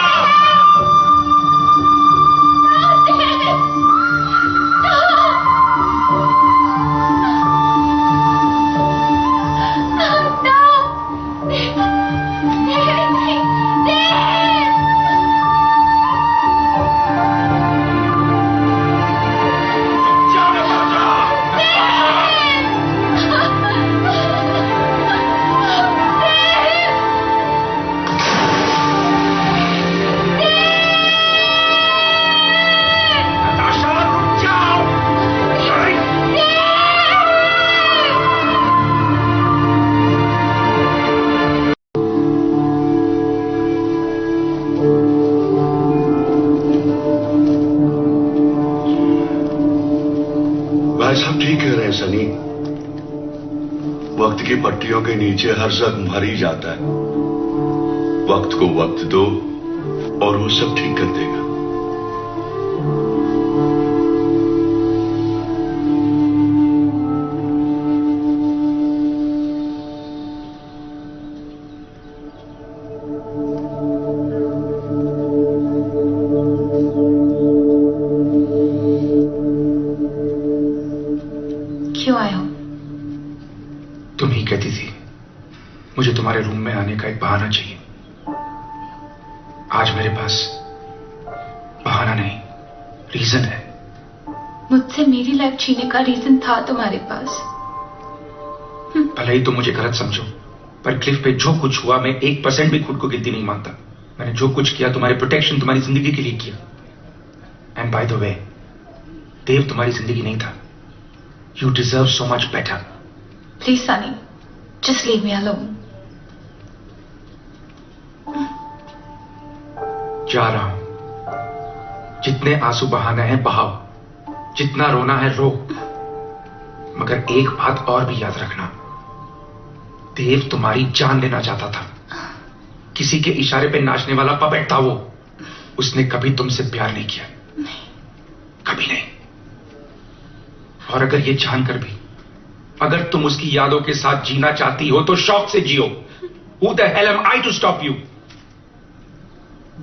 ठीक कह रहे हैं सनी। वक्त की पट्टियों के नीचे हर जख्म भर ही जाता है। वक्त को वक्त दो और वो सब ठीक कर देगा। क्यों आए हो? तुम ही कहती थी मुझे तुम्हारे रूम में आने का एक बहाना चाहिए। आज मेरे पास बहाना नहीं, रीजन है। मुझसे मेरी लाइफ छीनने का रीजन था तुम्हारे पास। भले ही तुम मुझे गलत समझो, पर क्लिफ पे जो कुछ हुआ मैं 1% भी खुद को गिनती नहीं मानता। मैंने जो कुछ किया तुम्हारे प्रोटेक्शन, तुम्हारी जिंदगी के लिए किया। एंड बाय द वे, देव तुम्हारी जिंदगी नहीं था। You deserve so much better. Please Sunny, just leave me alone. जा रहा हूं। जितने आंसू बहाने हैं बहाओ, जितना रोना है रो। मगर एक बात और भी याद रखना, देव तुम्हारी जान लेना चाहता था। किसी के इशारे पे नाचने वाला पपेट था वो। उसने कभी तुमसे प्यार नहीं किया, कभी नहीं। और अगर ये जानकर भी अगर तुम उसकी यादों के साथ जीना चाहती हो तो शौक से जियो। Who the hell am I to stop you?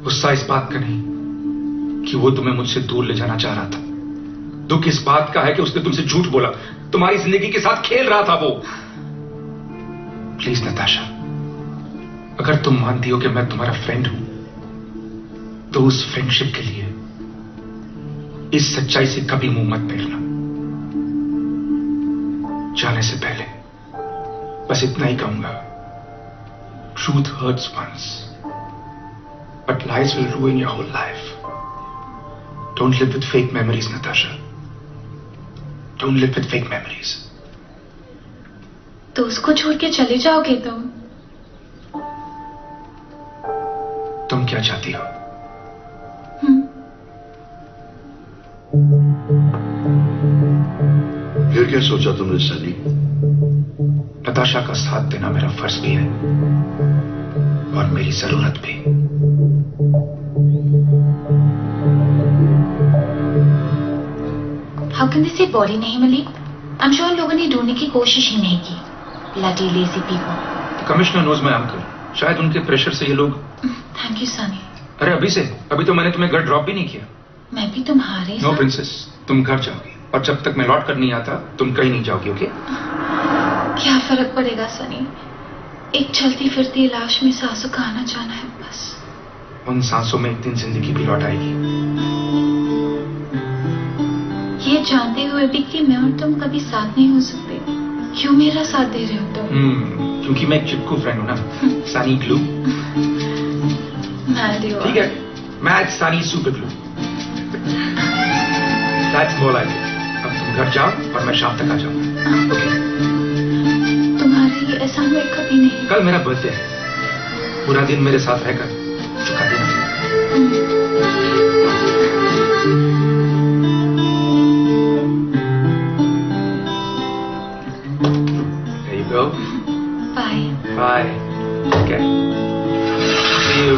गुस्सा इस बात का नहीं कि वो तुम्हें मुझसे दूर ले जाना चाह रहा था। दुख इस बात का है कि उसने तुमसे झूठ बोला, तुम्हारी जिंदगी के साथ खेल रहा था वो। प्लीज नताशा, अगर तुम मानती हो कि मैं तुम्हारा फ्रेंड हूं तो उस फ्रेंडशिप के लिए इस सच्चाई से कभी मुंह मत फेरना। जाने से पहले बस इतना ही कहूंगा, truth hurts once but lies will ruin your whole life. Don't live with fake memories Natasha, don't live with fake memories. तो उसको छोड़ के चले जाओगे तुम? तुम क्या चाहती हो? फिर क्या सोचा तुमने सनी? नताशा का साथ देना मेरा फर्ज भी है और मेरी जरूरत भी। हाउ कैन दिस बॉडी नहीं मिली? आई एम श्योर लोगों ने ढूंढने की कोशिश ही नहीं की। Bloody lazy people. Commissioner knows my uncle, शायद उनके प्रेशर से ये लोग। Thank you Sunny. अरे अभी तो मैंने तुम्हें घर ड्रॉप भी नहीं किया। मैं भी तुम्हारे नो प्रिंसेस, तुम घर जाओगी और जब तक मैं लौट कर नहीं आता तुम कहीं नहीं जाओगी, ओके? क्या फर्क पड़ेगा सनी? एक चलती फिरती लाश में सांसों का आना जाना है बस। उन सांसों में एक दिन जिंदगी भी लौट आएगी। ये जानते हुए भी कि मैं और तुम कभी साथ नहीं हो सकते, क्यों मेरा साथ दे रहे हो तुम? क्योंकि मैं एक चिपकू फ्रेंड हूं ना, सनी ग्लू। ठीक है, मैं Sunny super glue. That's more like it. अब तुम घर जाओ और मैं शाम तक आ जाऊंगा, ओके? तुम्हारे ये एहसान मैं कभी नहीं। कल मेरा बर्थडे है, पूरा दिन मेरे साथ रहकर चुका देना। There you go. Bye. Bye. Okay. See you.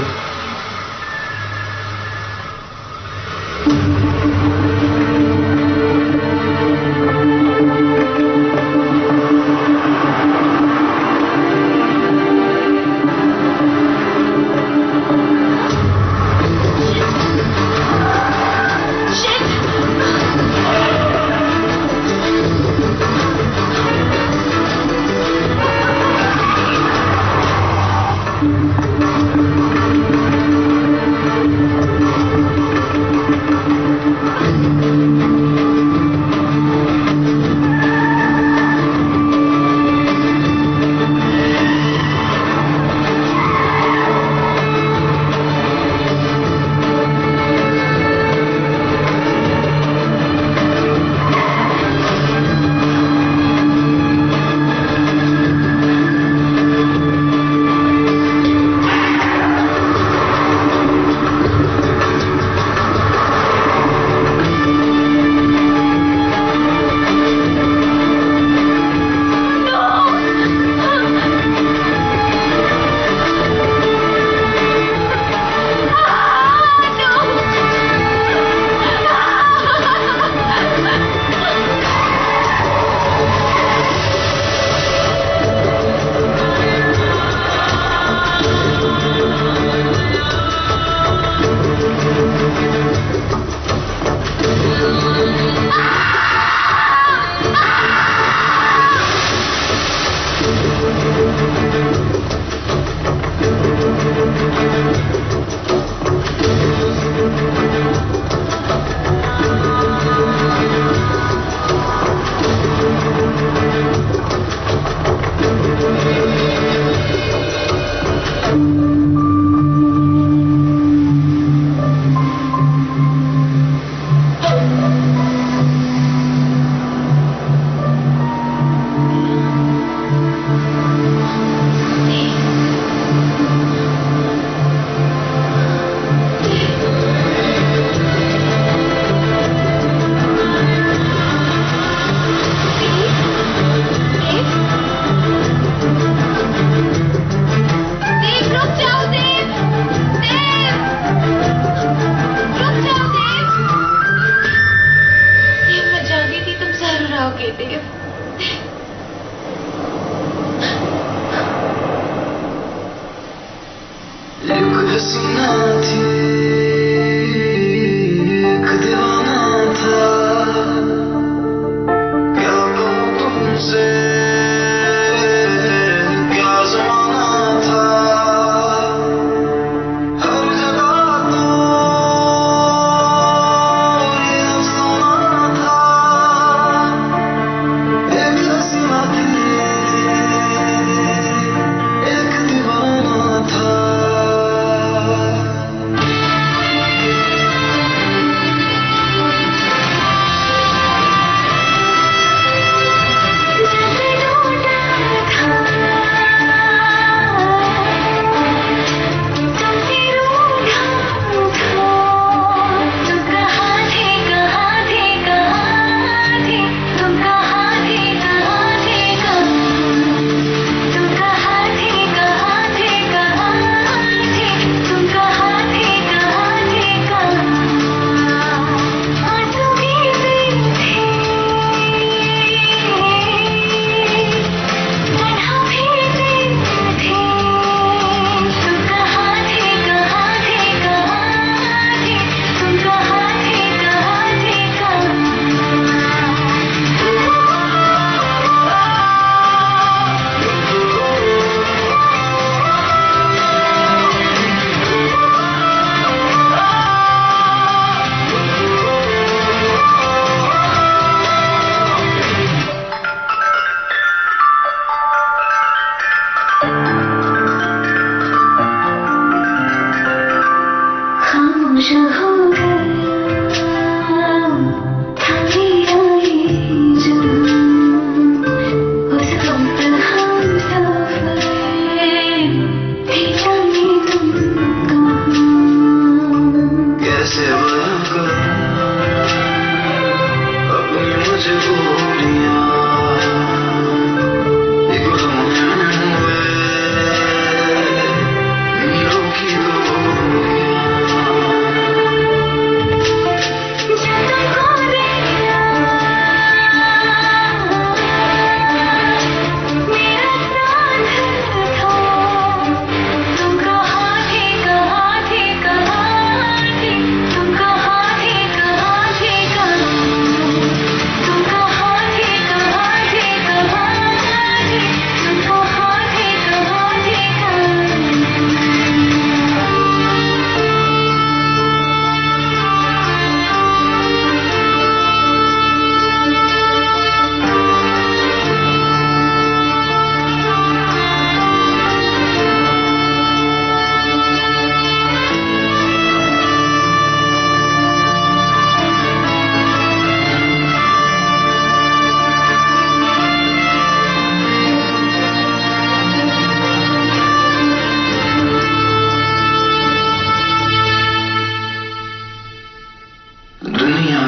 कैसे बयां करूं अपनी मजबूरियां, एक गम हुए नीलों की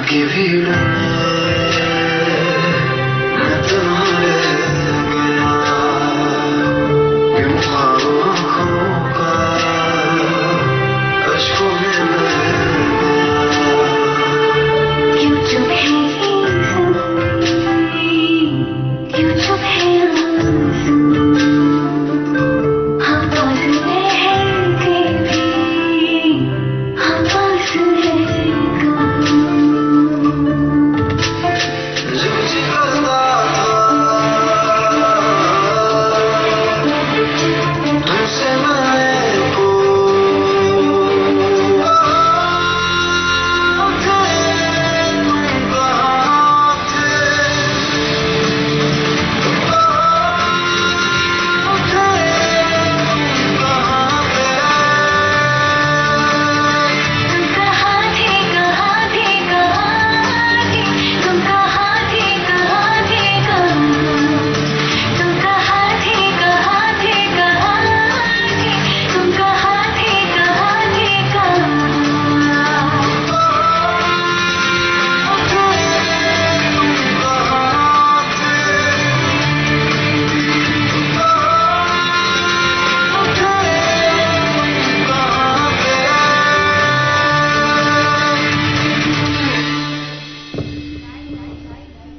की भीड़ मैं तुम्हारे गया, यूं ख्वाबों आँखों का अश्कों में बह गया। क्यों चुप है क्यों चुप है हम पास हैं कि भी हम पास हैं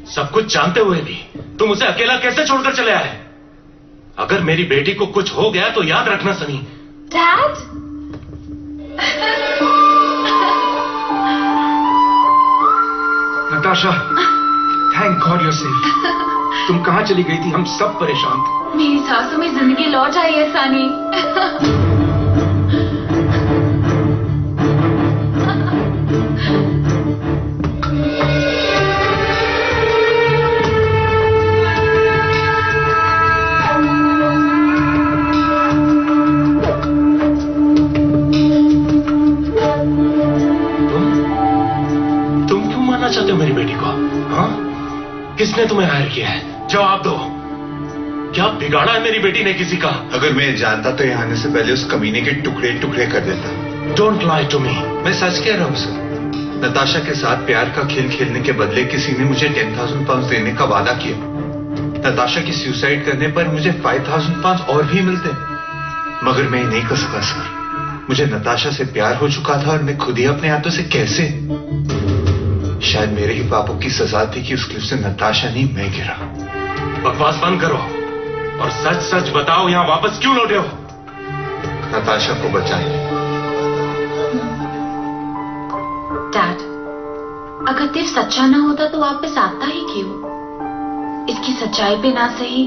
सब कुछ जानते हुए भी तुम उसे अकेला कैसे छोड़कर चले आए? अगर मेरी बेटी को कुछ हो गया तो याद रखना Sunny. Dad, Natasha, thank God you are safe. तुम कहां चली गई थी? हम सब परेशान थे। मेरी सांसों में जिंदगी लौट आई है सानी। चाहते हो मेरी बेटी को? हाँ? किसने तुम्हें हायर किया है? जवाब दो। क्या बिगाड़ा है मेरी बेटी ने किसी का? अगर मैं जानता तो यहाँ आने से पहले उस कमीने के टुकड़े टुकड़े कर देता। Don't lie to me. मैं सच कह रहा हूँ सर। नताशा के साथ प्यार का खेल खेलने के बदले किसी ने मुझे 10,000 पाउंड देने का वादा किया। नताशा की सुसाइड करने पर मुझे 5,000 पाउंड और भी मिलते, मगर मैं नहीं कर सका सर। मुझे नताशा से प्यार हो चुका था और मैं खुद ही अपने हाथों से कैसे, शायद मेरे ही पापों की सजा थी कि उस क्लिफ से नताशा नहीं मैं गिरा। बकवास बंद करो और सच सच बताओ, यहाँ वापस क्यों लौटे हो? नताशा को बचाने। डैड, अगर देव सच्चा ना होता तो वापस आता ही क्यों? इसकी सच्चाई पे ना सही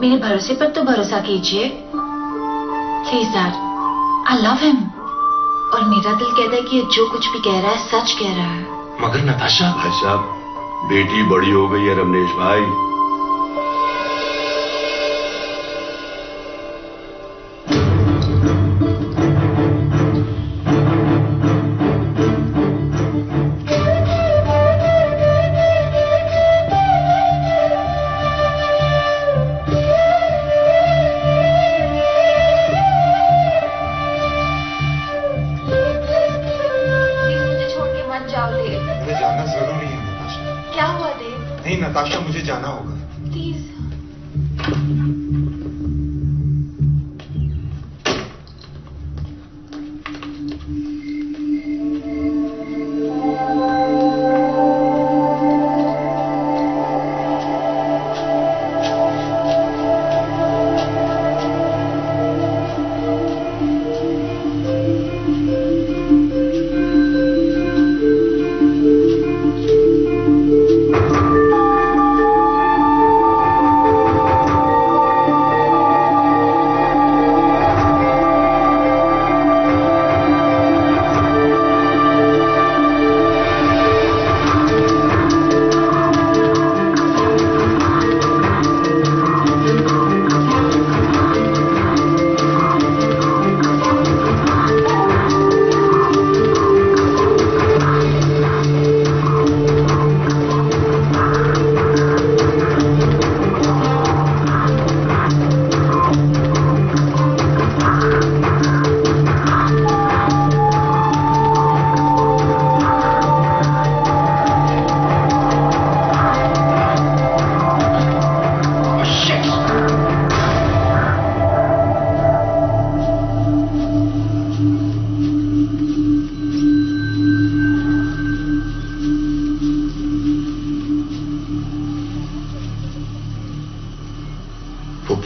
मेरे भरोसे पर तो भरोसा कीजिए please dad. I love him और मेरा दिल कहता है कि ये जो कुछ भी कह रहा है सच कह रहा है। मगर नताशा। भाई साहब, बेटी बड़ी हो गई है रमनेश भाई। जाओ देव। मुझे जाना जरूरी है नताशा। क्या हुआ देव? नहीं नताशा, मुझे जाना होगा। प्लीज।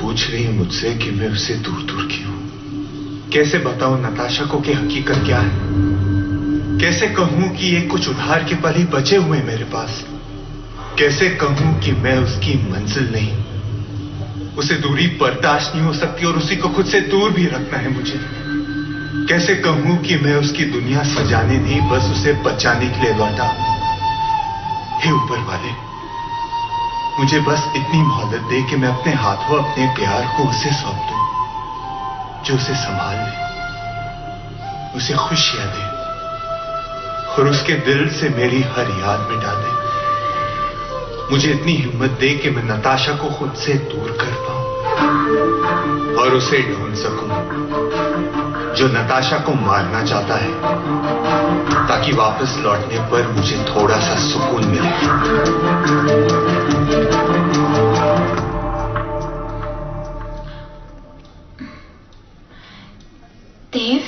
पूछ रही है मुझसे कि मैं उसे दूर दूर क्यों। कैसे बताऊं नताशा को कि हकीकत क्या है? कैसे कहूं कि ये कुछ उधार के पल ही बचे हुए मेरे पास? कैसे कहूं कि मैं उसकी मंजिल नहीं, उसे दूरी बर्दाश्त नहीं हो सकती और उसी को खुद से दूर भी रखना है मुझे? कैसे कहूं कि मैं उसकी दुनिया सजाने नहीं, बस उसे बचाने के लिए लौटा? हे ऊपर वाले, मुझे बस इतनी मोहलत दे कि मैं अपने हाथों अपने प्यार को उसे सौंप दूं, जो उसे संभाल ले, उसे खुशियां दे और उसके दिल से मेरी हर याद मिटा दे। मुझे इतनी हिम्मत दे कि मैं नताशा को खुद से दूर कर पाऊं और उसे ढूंढ सकूं जो नताशा को मारना चाहता है, ताकि वापस लौटने पर मुझे थोड़ा सा सुकून मिले। देव,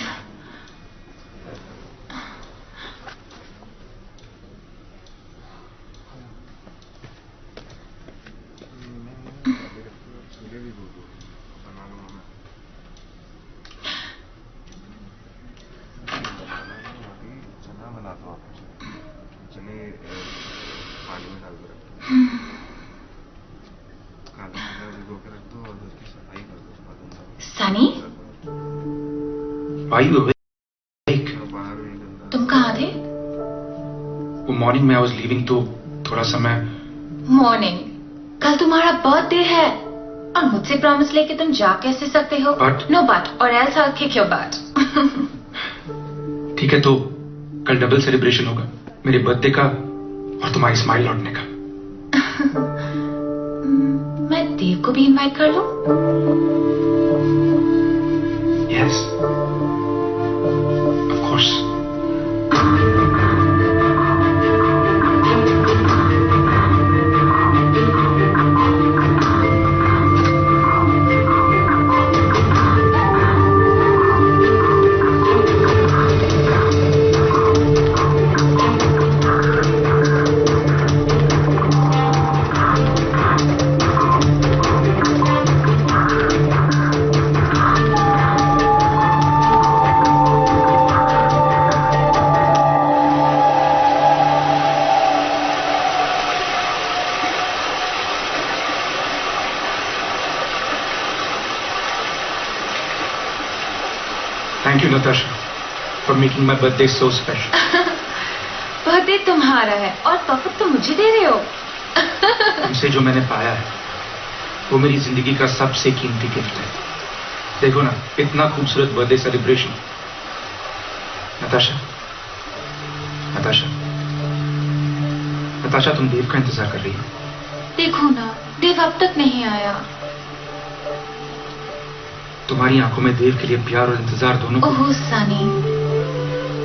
सनी, Are you awake? तुम कहाँ थे? वो मॉर्निंग में I was leaving तो थोड़ा समय। मॉर्निंग? कल तुम्हारा बर्थडे है और मुझसे प्रॉमिस लेके तुम जा कैसे सकते हो? But- नो बट, और else I'll kick your butt। ठीक है, तो कल डबल सेलिब्रेशन होगा, मेरे बर्थडे का और तुम्हारी स्माइल लौटने का। मैं देव को भी इनवाइट कर लूं? Yes, of course. Thank you, Natasha, for making my birthday so special. Birthday तुम्हारा है और तोहफा तो मुझे दे रहे हो। तुमसे जो मैंने पाया है वो मेरी जिंदगी का सबसे कीमती गिफ्ट है। देखो ना, इतना खूबसूरत birthday celebration. Natasha, Natasha, Natasha, तुम देव का इंतजार कर रही हो? देखो ना, देव अब तक नहीं आया। तुम्हारी आंखों में देव के लिए प्यार और इंतजार दोनों को। ओह Sunny,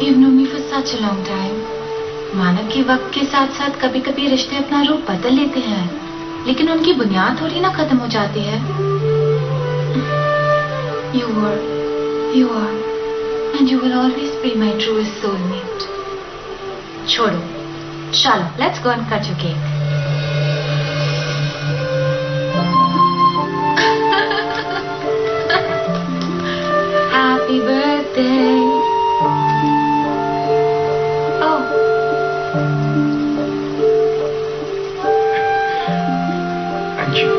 you've known me for such a long time. मानव के वक्त के साथ साथ कभी कभी रिश्ते अपना रूप बदल लेते हैं, लेकिन उनकी बुनियाद थोड़ी ना खत्म हो जाती है। You are, and you will always be my truest soulmate. छोड़ो, चलो, let's go and cut your cake. Happy birthday. Oh. Thank you.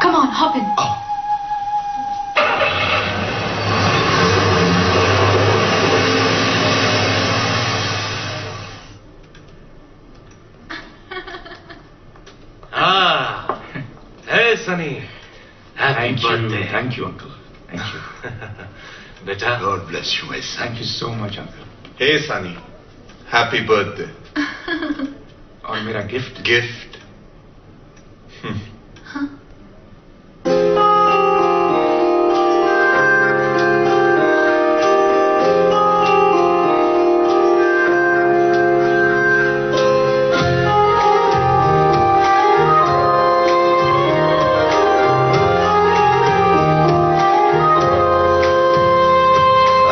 Come on, hop in. Hey, Sunny. Happy birthday. Thank you, uncle. Thank you. Beta. God bless you, my son. Thank you so much, uncle. Hey, Sunny. Happy birthday. और मेरा गिफ्ट Gift.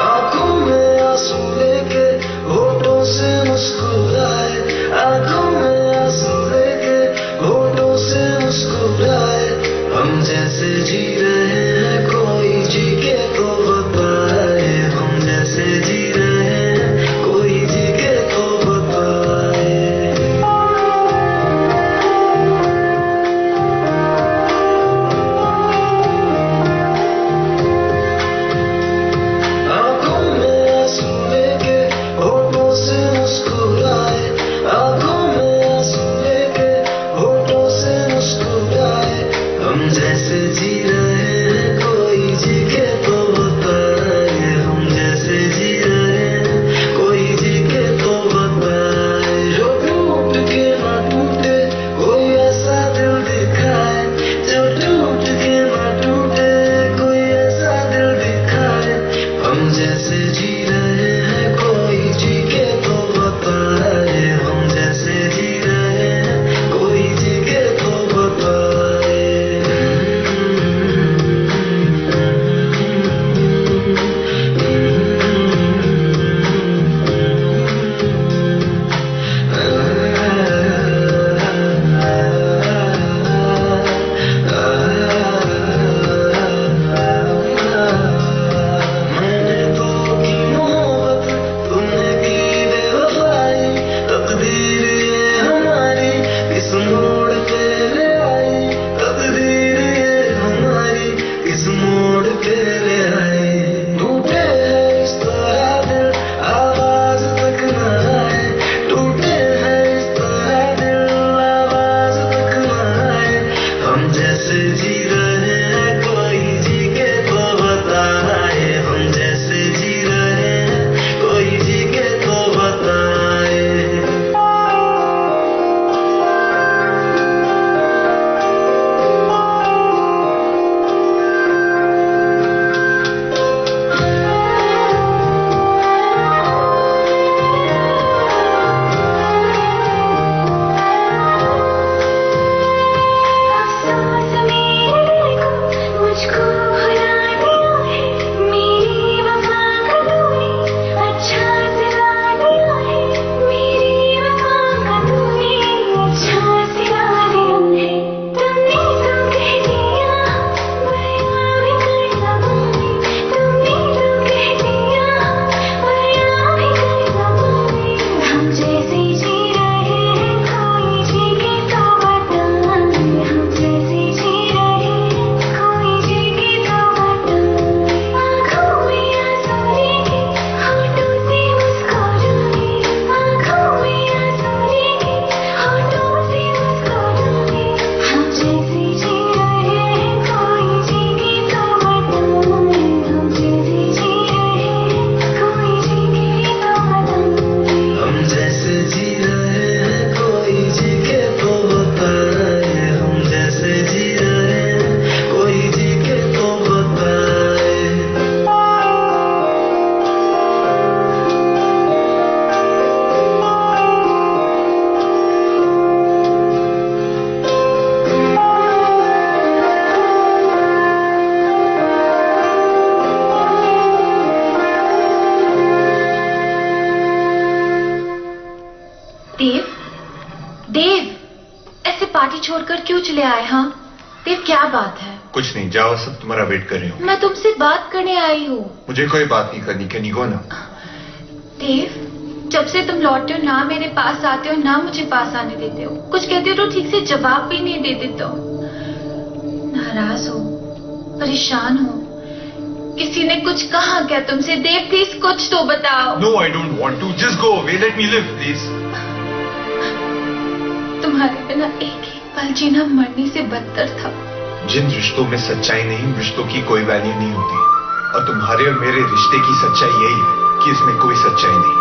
आंखों में आंसू लेके होठों से मुस्कुराए, आंखों में आंसू लेके होठों से मुस्कुराए। कुछ ले आए? हाँ देव, क्या बात है? कुछ नहीं, जाओ, सब तुम्हारा वेट कर रही हूँ। मैं तुमसे बात करने आई हूँ। मुझे कोई बात नहीं करनी, कैन यू गो ना? देव, जब से तुम लौटते हो ना मेरे पास आते हो ना मुझे पास आने देते हो। कुछ कहते हो तो ठीक से जवाब भी नहीं दे देते हो। नाराज हो, परेशान हो, किसी ने कुछ कहा क्या तुमसे? देव प्लीज कुछ तो बताओ। No, I don't want to, just go away, let me live please. तुम्हारे बिना एक एक पल जीना मरने से बदतर था। जिन रिश्तों में सच्चाई नहीं, रिश्तों की कोई वैल्यू नहीं होती। और तुम्हारे और मेरे रिश्ते की सच्चाई यही है कि इसमें कोई सच्चाई नहीं।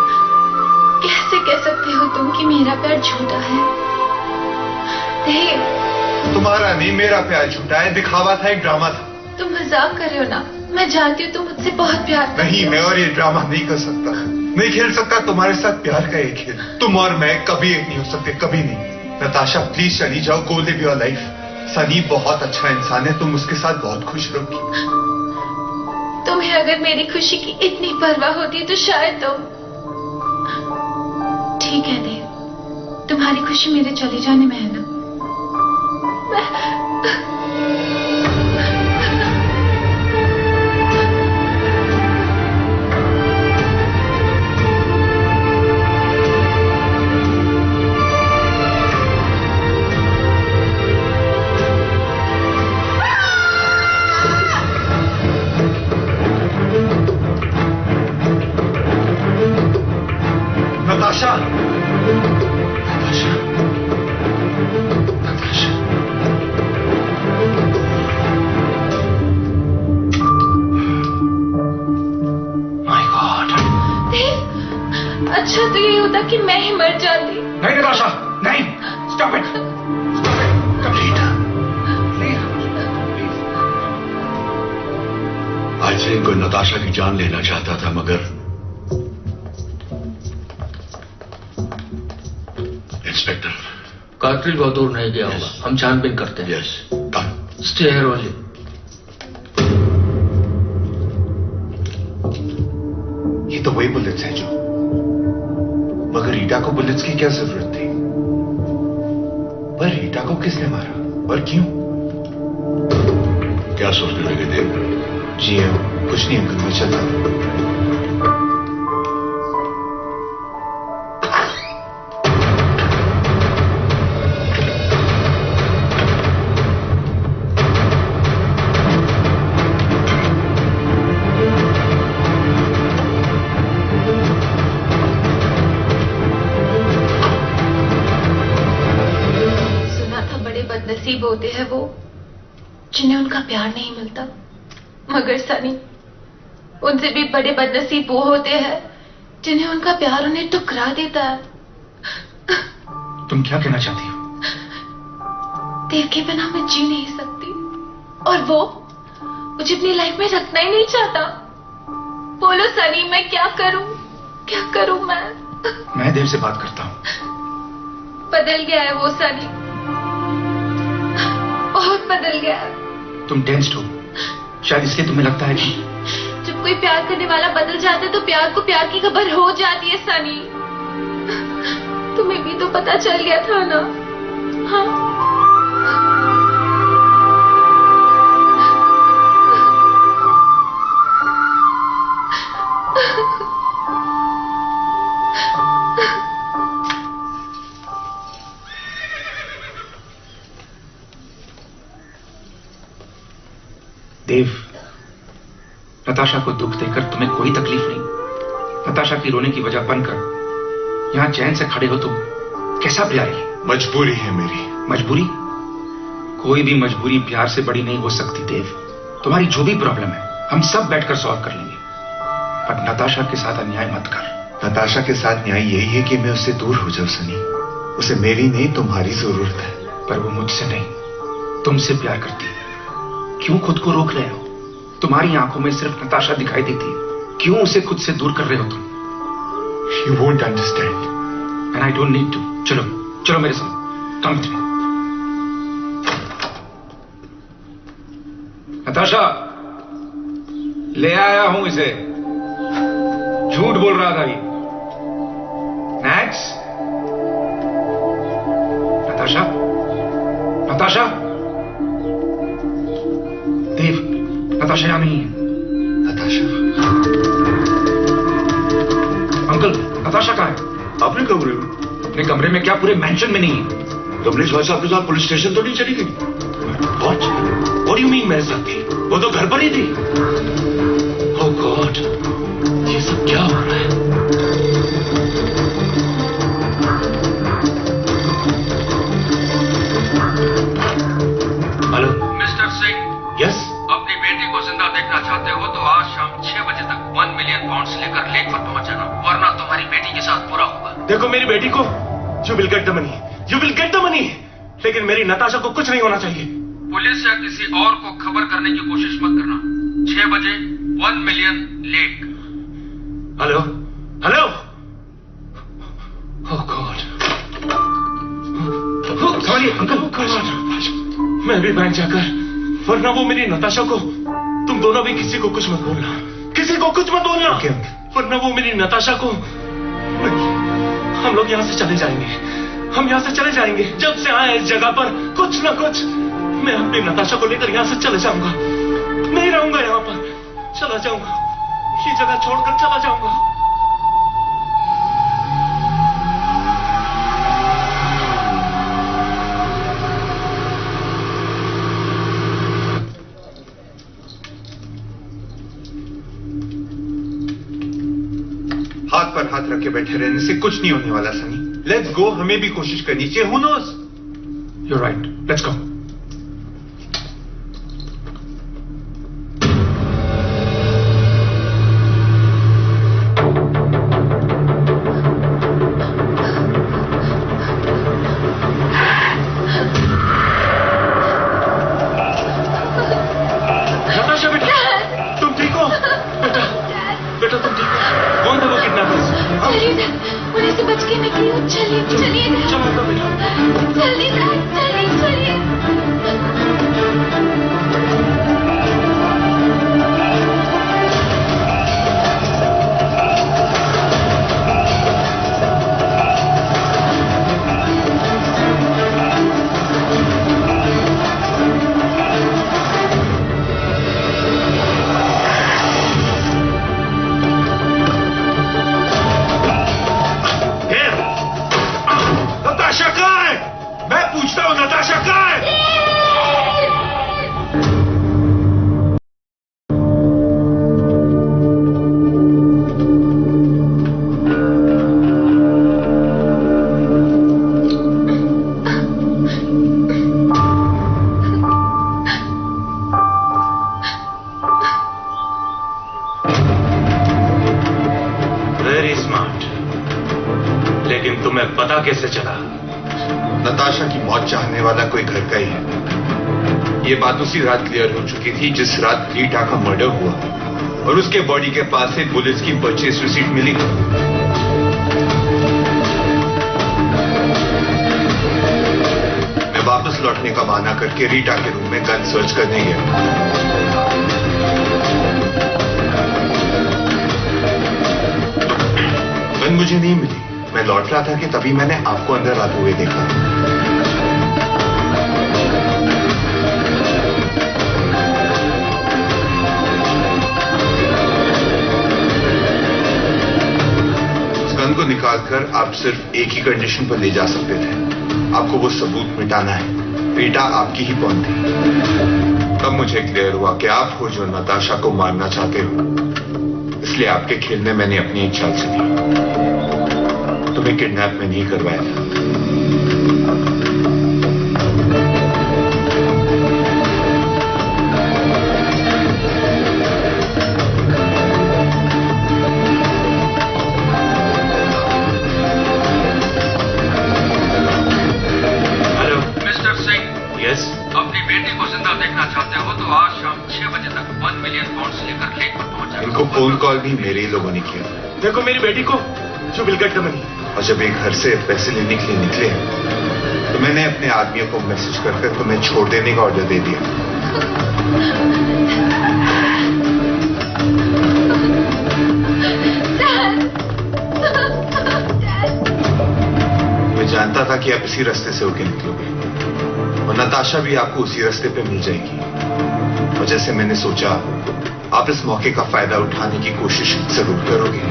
कैसे कह सकते हो तुम कि मेरा प्यार झूठा है? देव, तुम्हारा नहीं, मेरा प्यार झूठा है, दिखावा था, एक ड्रामा था। तुम मजाक कर रहे हो ना? मैं जानती हूँ तुम मुझसे बहुत प्यार करते हो। नहीं, मैं और ये ड्रामा नहीं कर सकता, नहीं खेल सकता तुम्हारे साथ प्यार का एक खेल। तुम और मैं कभी एक नहीं हो सकते, कभी नहीं। नताशा प्लीज चली जाओ, गो लिव योर लाइफ। सनी बहुत अच्छा इंसान है, तुम उसके साथ बहुत खुश रहोगी। तुम्हें अगर मेरी खुशी की इतनी परवाह होती तो शायद तुम। ठीक है देव, तुम्हारी खुशी मेरे चले जाने में है ना? Natasha, Natasha, Natasha. My God. Dev, अच्छा तो ये होता कि मैं ही मर जाती। नहीं नताशा, नहीं, स्टॉप इट, कंप्लीट। आज से कोई नताशा की जान लेना चाहता था, मगर इंस्पेक्टर, कार्टिल बहुत दूर नहीं गया होगा। हम छानबीन करते हैं। Yes, come. Stay here only. ये तो वही बुलेट्स हैं जो, मगर रीटा को बुलेट्स की क्या जरूरत थी? पर रीटा को किसने मारा और क्यों? क्या सोचने लगे देव? जी कुछ नहीं अंकल, मैं चलता हूं। नसीब होते हैं वो जिन्हें उनका प्यार नहीं मिलता, मगर सनी, उनसे भी बड़े बदनसीब वो होते हैं जिन्हें उनका प्यार उन्हें ठुकरा देता है। तुम क्या कहना चाहती हो? देव के बिना मैं जी नहीं सकती, और वो मुझे अपनी लाइफ में रखना ही नहीं चाहता। बोलो सनी, मैं क्या करूं? क्या करूं मैं देव से बात करता हूं। बदल गया है वो सनी, बहुत बदल गया है। तुम टेंस्ड हो, शायद इसलिए तुम्हें लगता है कि जब कोई प्यार करने वाला बदल जाता है तो प्यार को प्यार की खबर हो जाती है सनी। तुम्हें भी तो पता चल गया था ना? हाँ, देव, नताशा को दुख देकर तुम्हें कोई तकलीफ नहीं। नताशा की रोने की वजह बनकर यहां चैन से खड़े हो तुम, कैसा प्यार है? मजबूरी है मेरी। मजबूरी? कोई भी मजबूरी प्यार से बड़ी नहीं हो सकती देव। तुम्हारी जो भी प्रॉब्लम है हम सब बैठकर सॉल्व कर लेंगे, पर नताशा के साथ अन्याय मत कर। नताशा के साथ न्याय यही है कि मैं उससे दूर हो जाऊं सनी। उसे मेरी नहीं तुम्हारी जरूरत है। पर वो मुझसे नहीं, तुमसे प्यार करती है। क्यों खुद को रोक रहे हो? तुम्हारी आंखों में सिर्फ नताशा दिखाई देती है, क्यों उसे खुद से दूर कर रहे हो तुम? You won't understand. And I don't need to. चलो, चलो मेरे साथ। Come with me. नताशा, ले आया हूं इसे। झूठ बोल रहा था ये। मैक्स? नताशा? नताशा, देव, नताशा यहाँ नहीं है। नताशा? अंकल, नताशा कहाँ है? अपने कमरे में। अपने कमरे में क्या, पूरे मेंशन में नहीं है? कमलेश भाई साहब के साथ पुलिस स्टेशन तो नहीं चली गई? What? What do you mean मेरे साथ थी? वो तो घर पर ही थी। Oh God, ये सब क्या हो रहा है? हेलो मिस्टर सिंह, यस, अपनी बेटी को जिंदा देखना चाहते हो तो आज शाम 6 बजे तक 1 मिलियन पाउंड्स लेकर लेक पर पहुंच जाना, वरना तुम्हारी बेटी के साथ बुरा होगा। देखो मेरी बेटी को, you will get the money, you will get the money, लेकिन मेरी नताशा को कुछ नहीं होना चाहिए। पुलिस या किसी और को खबर करने की कोशिश मत करना। 6 बजे 1 मिलियन लेक। हेलो हेलो, ओह गॉड, सॉरी अंकल। मैं भी बैंक जाकर, वरना वो मेरी नताशा को, तुम दोनों भी किसी को कुछ मत बोलना, किसी को कुछ मत बोलना, वरना वो मेरी नताशा को, हम लोग यहाँ से चले जाएंगे, हम यहाँ से चले जाएंगे। जब से आए इस जगह पर कुछ ना कुछ, मैं अपनी नताशा को लेकर यहाँ से चले जाऊंगा, नहीं रहूंगा यहाँ पर, चला जाऊंगा, ये जगह छोड़कर चला जाऊंगा। हाथ पर हाथ रख के बैठे रहने से कुछ नहीं होने वाला सनी। लेट्स गो, हमें भी कोशिश करनी चाहिए। Who knows? You're right. Let's go. Natasha बेटा, तुम ठीक हो? बेटा, बेटा तुम ठीक हो? कौन था वो किडनैपर? चलिए डैड, उन्हें से बच के निकलिए। चलिए चलिए डैड, चलो तो बेटा। जल्दी डैड, चलिए चलिए। नताशा कहाँ है? मैं पूछता हूँ, नताशा कहाँ है? वेरी स्मार्ट, लेकिन तुम्हें पता कैसे चला? नताशा की मौत चाहने वाला कोई घर का ही है। ये बात उसी रात क्लियर हो चुकी थी जिस रात रीटा का मर्डर हुआ, और उसके बॉडी के पास से पुलिस की परचेज रिसीट मिली। मैं वापस लौटने का बहाना करके रीटा के रूम में गन सर्च करने गया। गन मुझे नहीं मिली। मैं लौट रहा था कि तभी मैंने आपको अंदर आते हुए देखा। उस गन को निकालकर आप सिर्फ एक ही कंडीशन पर ले जा सकते थे, आपको वो सबूत मिटाना है। रीटा आपकी ही कौन थी? तब मुझे क्लियर हुआ कि आप हो जो नताशा को मारना चाहते हो, इसलिए आपके खेल में मैंने अपनी एक चाल चली। तुम्हें किडनैप में नहीं करवाया था। हेलो मिस्टर सिंह, यस, अपनी बेटी को जिंदा देखना चाहते हो तो आज शाम 6 बजे तक 1 मिलियन पाउंड्स लेकर लेक पर पहुंच जाना। इनको फोन कॉल भी मेरे ही लोगों ने किया। देखो मेरी बेटी को, you will get the money. और जब एक घर से पैसे लेने के लिए निकले तो मैंने अपने आदमियों को मैसेज कर तुम्हें छोड़ देने का ऑर्डर दे दिया। मैं जानता था कि आप इसी रास्ते से होकर निकलोगे, और नताशा भी आपको उसी रास्ते पे मिल जाएगी। और जैसे मैंने सोचा, आप इस मौके का फायदा उठाने की कोशिश जरूर करोगे,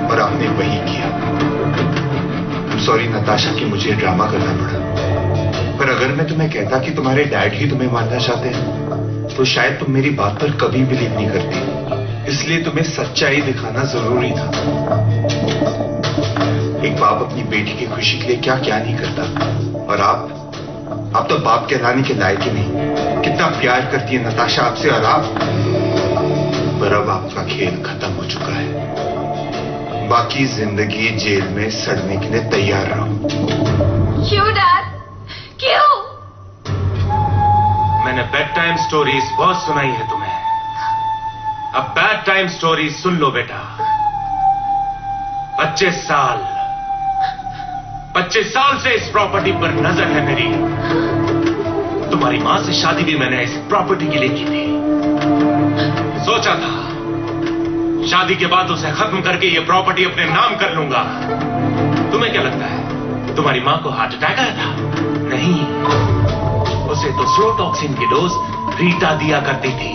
और आपने वही किया। सॉरी नताशा कि मुझे ड्रामा करना पड़ा, पर अगर मैं तुम्हें कहता कि तुम्हारे डैड ही तुम्हें मारना चाहते हैं, तो शायद तुम मेरी बात पर कभी बिलीव नहीं करती। इसलिए तुम्हें सच्चाई दिखाना जरूरी था। एक बाप अपनी बेटी की खुशी के लिए क्या क्या नहीं करता, और आप तो बाप कहलाने के लायक ही नहीं। कितना प्यार करती है नताशा आपसे, और आप, पर अब आपका खेल खत्म हो चुका है। बाकी जिंदगी जेल में सड़ने के लिए तैयार रहो। क्यों डैड, क्यों? मैंने बेड टाइम स्टोरीज बहुत सुनाई है तुम्हें, अब बैड टाइम स्टोरीज सुन लो बेटा। 25 साल से इस प्रॉपर्टी पर नजर है मेरी। तुम्हारी मां से शादी भी मैंने इस प्रॉपर्टी के लिए की थी। सोचा था शादी के बाद उसे खत्म करके ये प्रॉपर्टी अपने नाम कर लूंगा। तुम्हें क्या लगता है तुम्हारी मां को हार्ट अटैक आया था? नहीं, उसे तो स्लोटॉक्सिन की डोज रीटा दिया करती थी।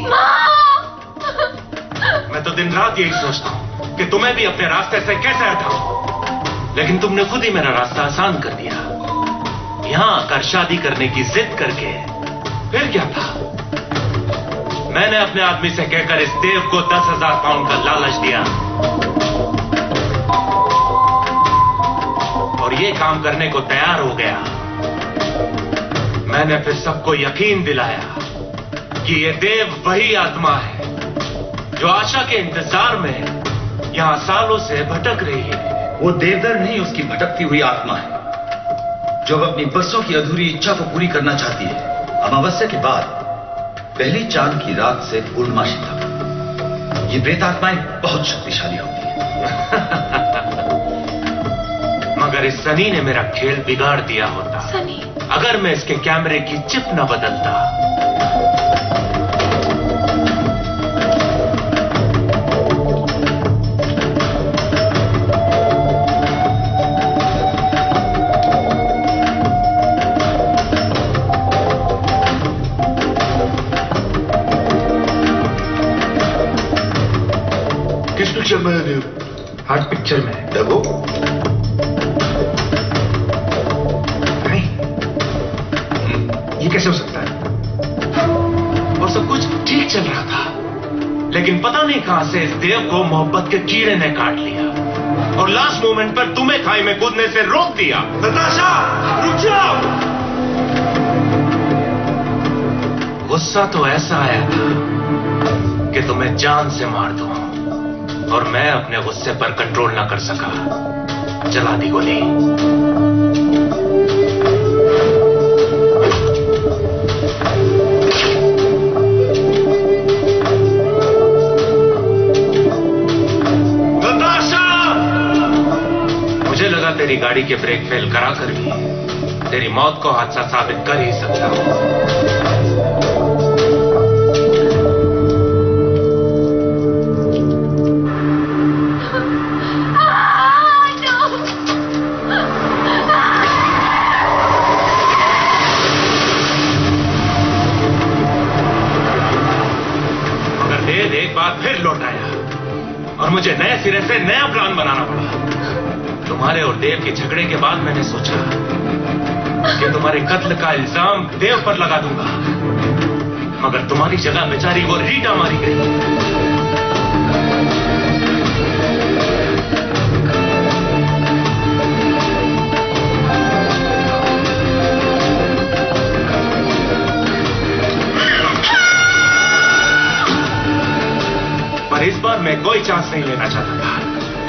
मैं तो दिन रात यही सोचता हूं कि तुम्हें भी अपने रास्ते से कैसे हटाऊं, लेकिन तुमने खुद ही मेरा रास्ता आसान कर दिया। यहां आकर शादी करने की जिद करके फिर क्या था? मैंने अपने आदमी से कहकर इस देव को 10,000 पाउंड का लालच दिया, और ये काम करने को तैयार हो गया। मैंने फिर सबको यकीन दिलाया कि ये देव वही आत्मा है जो आशा के इंतजार में यहां सालों से भटक रही है। वो देवदर नहीं, उसकी भटकती हुई आत्मा है जो अब अपनी बरसों की अधूरी इच्छा को पूरी करना चाहती है। अमावस्या के बाद पहली चांद की रात से पूर्णमासी तक ये प्रेतात्माएं बहुत शक्तिशाली होती है। मगर इस सनी ने मेरा खेल बिगाड़ दिया होता। सनी? अगर मैं इसके कैमरे की चिप न बदलता। किस पिक्चर में है? हर पिक्चर में है। देखो नहीं, ये कैसे हो सकता है? और सब कुछ ठीक चल रहा था, लेकिन पता नहीं कहां से इस देव को मोहब्बत के कीड़े ने काट लिया, और लास्ट मोमेंट पर तुम्हें खाई में कूदने से रोक दिया। नताशा, रुक जाओ! गुस्सा तो ऐसा आया था कि तुम्हें जान से मार दूं, और मैं अपने गुस्से पर कंट्रोल ना कर सका, चला दी गोली। नताशा! मुझे लगा तेरी गाड़ी के ब्रेक फेल कराकर भी तेरी मौत को हादसा साबित कर ही सकता हूं। फिर लौट आया, और मुझे नए सिरे से नया प्लान बनाना पड़ा। तुम्हारे और देव के झगड़े के बाद मैंने सोचा कि तुम्हारे कत्ल का इल्जाम देव पर लगा दूंगा, मगर तुम्हारी जगह बेचारी वो रीटा मारी गई। इस बार मैं कोई चांस नहीं लेना चाहता था,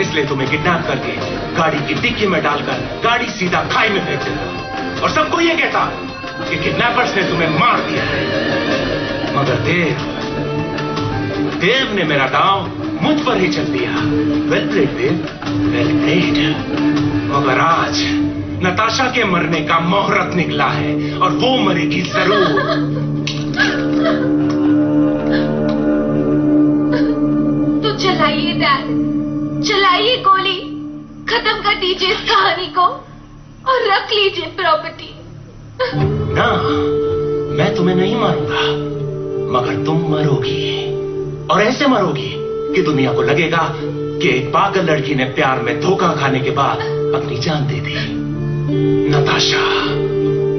इसलिए तुम्हें किडनैप करके गाड़ी की डिक्की में डालकर गाड़ी सीधा खाई में फेंक देता, और सबको यह कहता कि किडनैपर्स ने तुम्हें मार दिया है। मगर देव ने मेरा दांव मुझ पर ही चल दिया। वेल प्लेड देव, वेल प्लेड। मगर आज नताशा के मरने का मुहूर्त निकला है, और वो मरेगी जरूर। चलाइए डैड, चलाइए गोली, खत्म कर दीजिए इस कहानी को, और रख लीजिए प्रॉपर्टी। ना, मैं तुम्हें नहीं मारूंगा, मगर तुम मरोगी, और ऐसे मरोगी कि दुनिया को लगेगा कि एक पागल लड़की ने प्यार में धोखा खाने के बाद अपनी जान दे दी। नताशा,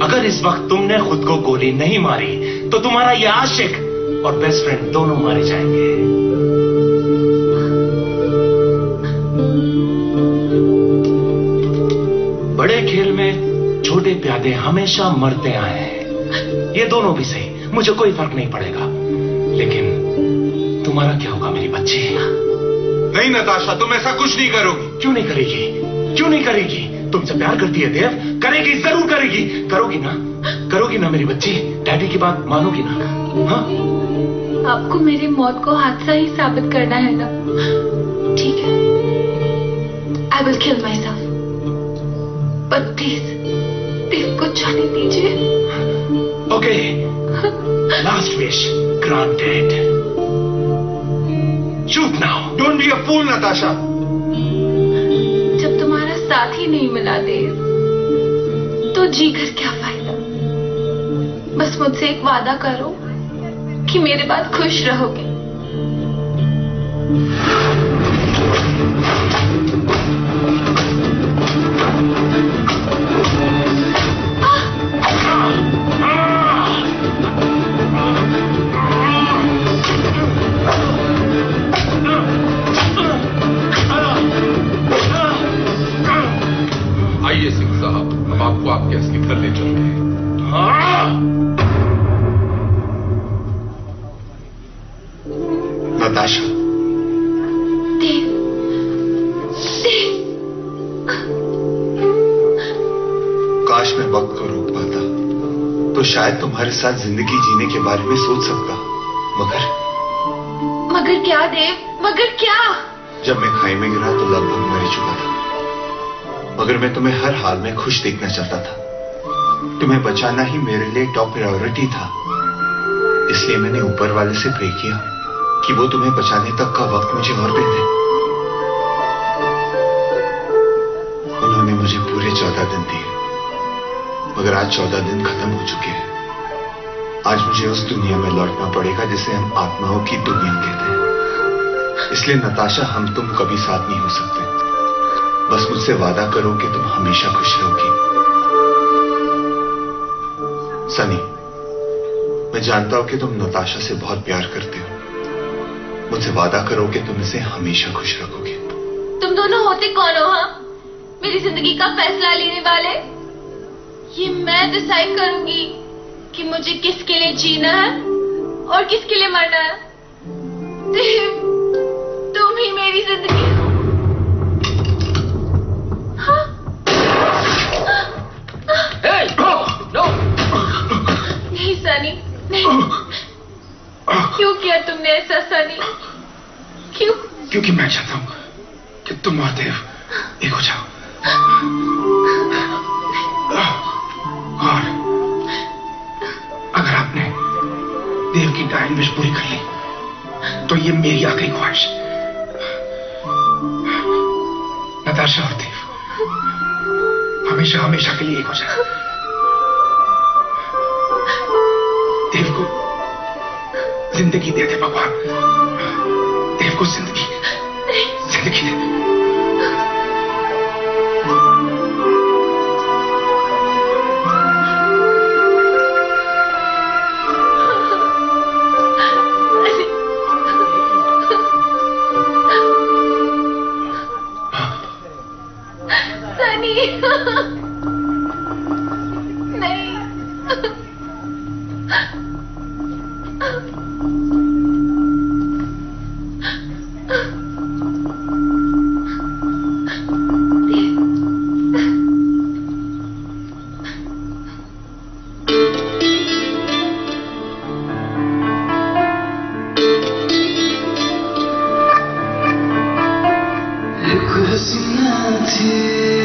अगर इस वक्त तुमने खुद को गोली नहीं मारी तो तुम्हारा यह आशिक और बेस्ट फ्रेंड दोनों मारे जाएंगे। बड़े खेल में छोटे प्यादे हमेशा मरते आए हैं, ये दोनों भी सही, मुझे कोई फर्क नहीं पड़ेगा। लेकिन तुम्हारा क्या होगा मेरी बच्ची? नहीं नताशा, तुम ऐसा कुछ नहीं करोगी। क्यों नहीं करेगी? क्यों नहीं करेगी? तुमसे प्यार करती है देव, करेगी, जरूर करेगी। करोगी ना? करोगी ना मेरी बच्ची? डैडी की बात मानोगी ना? हाँ? आपको मेरी मौत को हादसा ही साबित करना है ना? ठीक है, I will kill myself, but please Dev को जाने दीजिए। Okay, last wish granted. Shoot now. Don't be a fool, Natasha. जब तुम्हारा साथ ही नहीं मिला देव, तो जी कर क्या फायदा? बस मुझसे एक वादा करो कि मेरे बाद खुश रहोगे। आइए सिंह साहब, हम आपको आपके असली घर ले चलते हैं। नताशा, देव, देव, काश मैं वक्त को रोक पाता तो शायद तुम्हारे साथ जिंदगी जीने के बारे में सोच सकता, मगर क्या देव, मगर क्या? जब मैं खाई में गिरा तो लगभग मर चुका था, मगर मैं तुम्हें हर हाल में खुश देखना चाहता था। तुम्हें बचाना ही मेरे लिए टॉप प्रायोरिटी था, इसलिए मैंने ऊपर वाले से प्रे किया कि वो तुम्हें बचाने तक का वक्त मुझे और दे दे। उन्होंने मुझे पूरे 14 दिन दिए, मगर आज 14 दिन खत्म हो चुके हैं। आज मुझे उस दुनिया में लौटना पड़ेगा जिसे हम आत्माओं की दुनिया कहते हैं। इसलिए नताशा, हम तुम कभी साथ नहीं हो सकते। बस मुझसे वादा करो कि तुम हमेशा खुश रहोगी। सनी, मैं जानता हूं कि तुम नताशा से बहुत प्यार करते हो। मुझसे वादा करो कि तुम इसे हमेशा खुश रखोगे। तुम दोनों होते कौन हो? हाँ, मेरी जिंदगी का फैसला लेने वाले? ये मैं डिसाइड करूंगी कि मुझे किसके लिए जीना है और किसके लिए मरना है। तुम ही मेरी जिंदगी हो। हाँ? नहीं सनी, नहीं। क्यों किया तुमने ऐसा सनी? क्यों? क्योंकि मैं चाहता हूं कि तुम और देव एक हो जाओ। और अगर आपने देव की डाइंग विश पूरी कर ली तो ये मेरी आखिरी ख्वाहिश है। नताशा और देव हमेशा हमेशा के लिए एक हो जाए। देव को जिंदगी दे दे भगवान, देव को जिंदगी दे। हसीना थी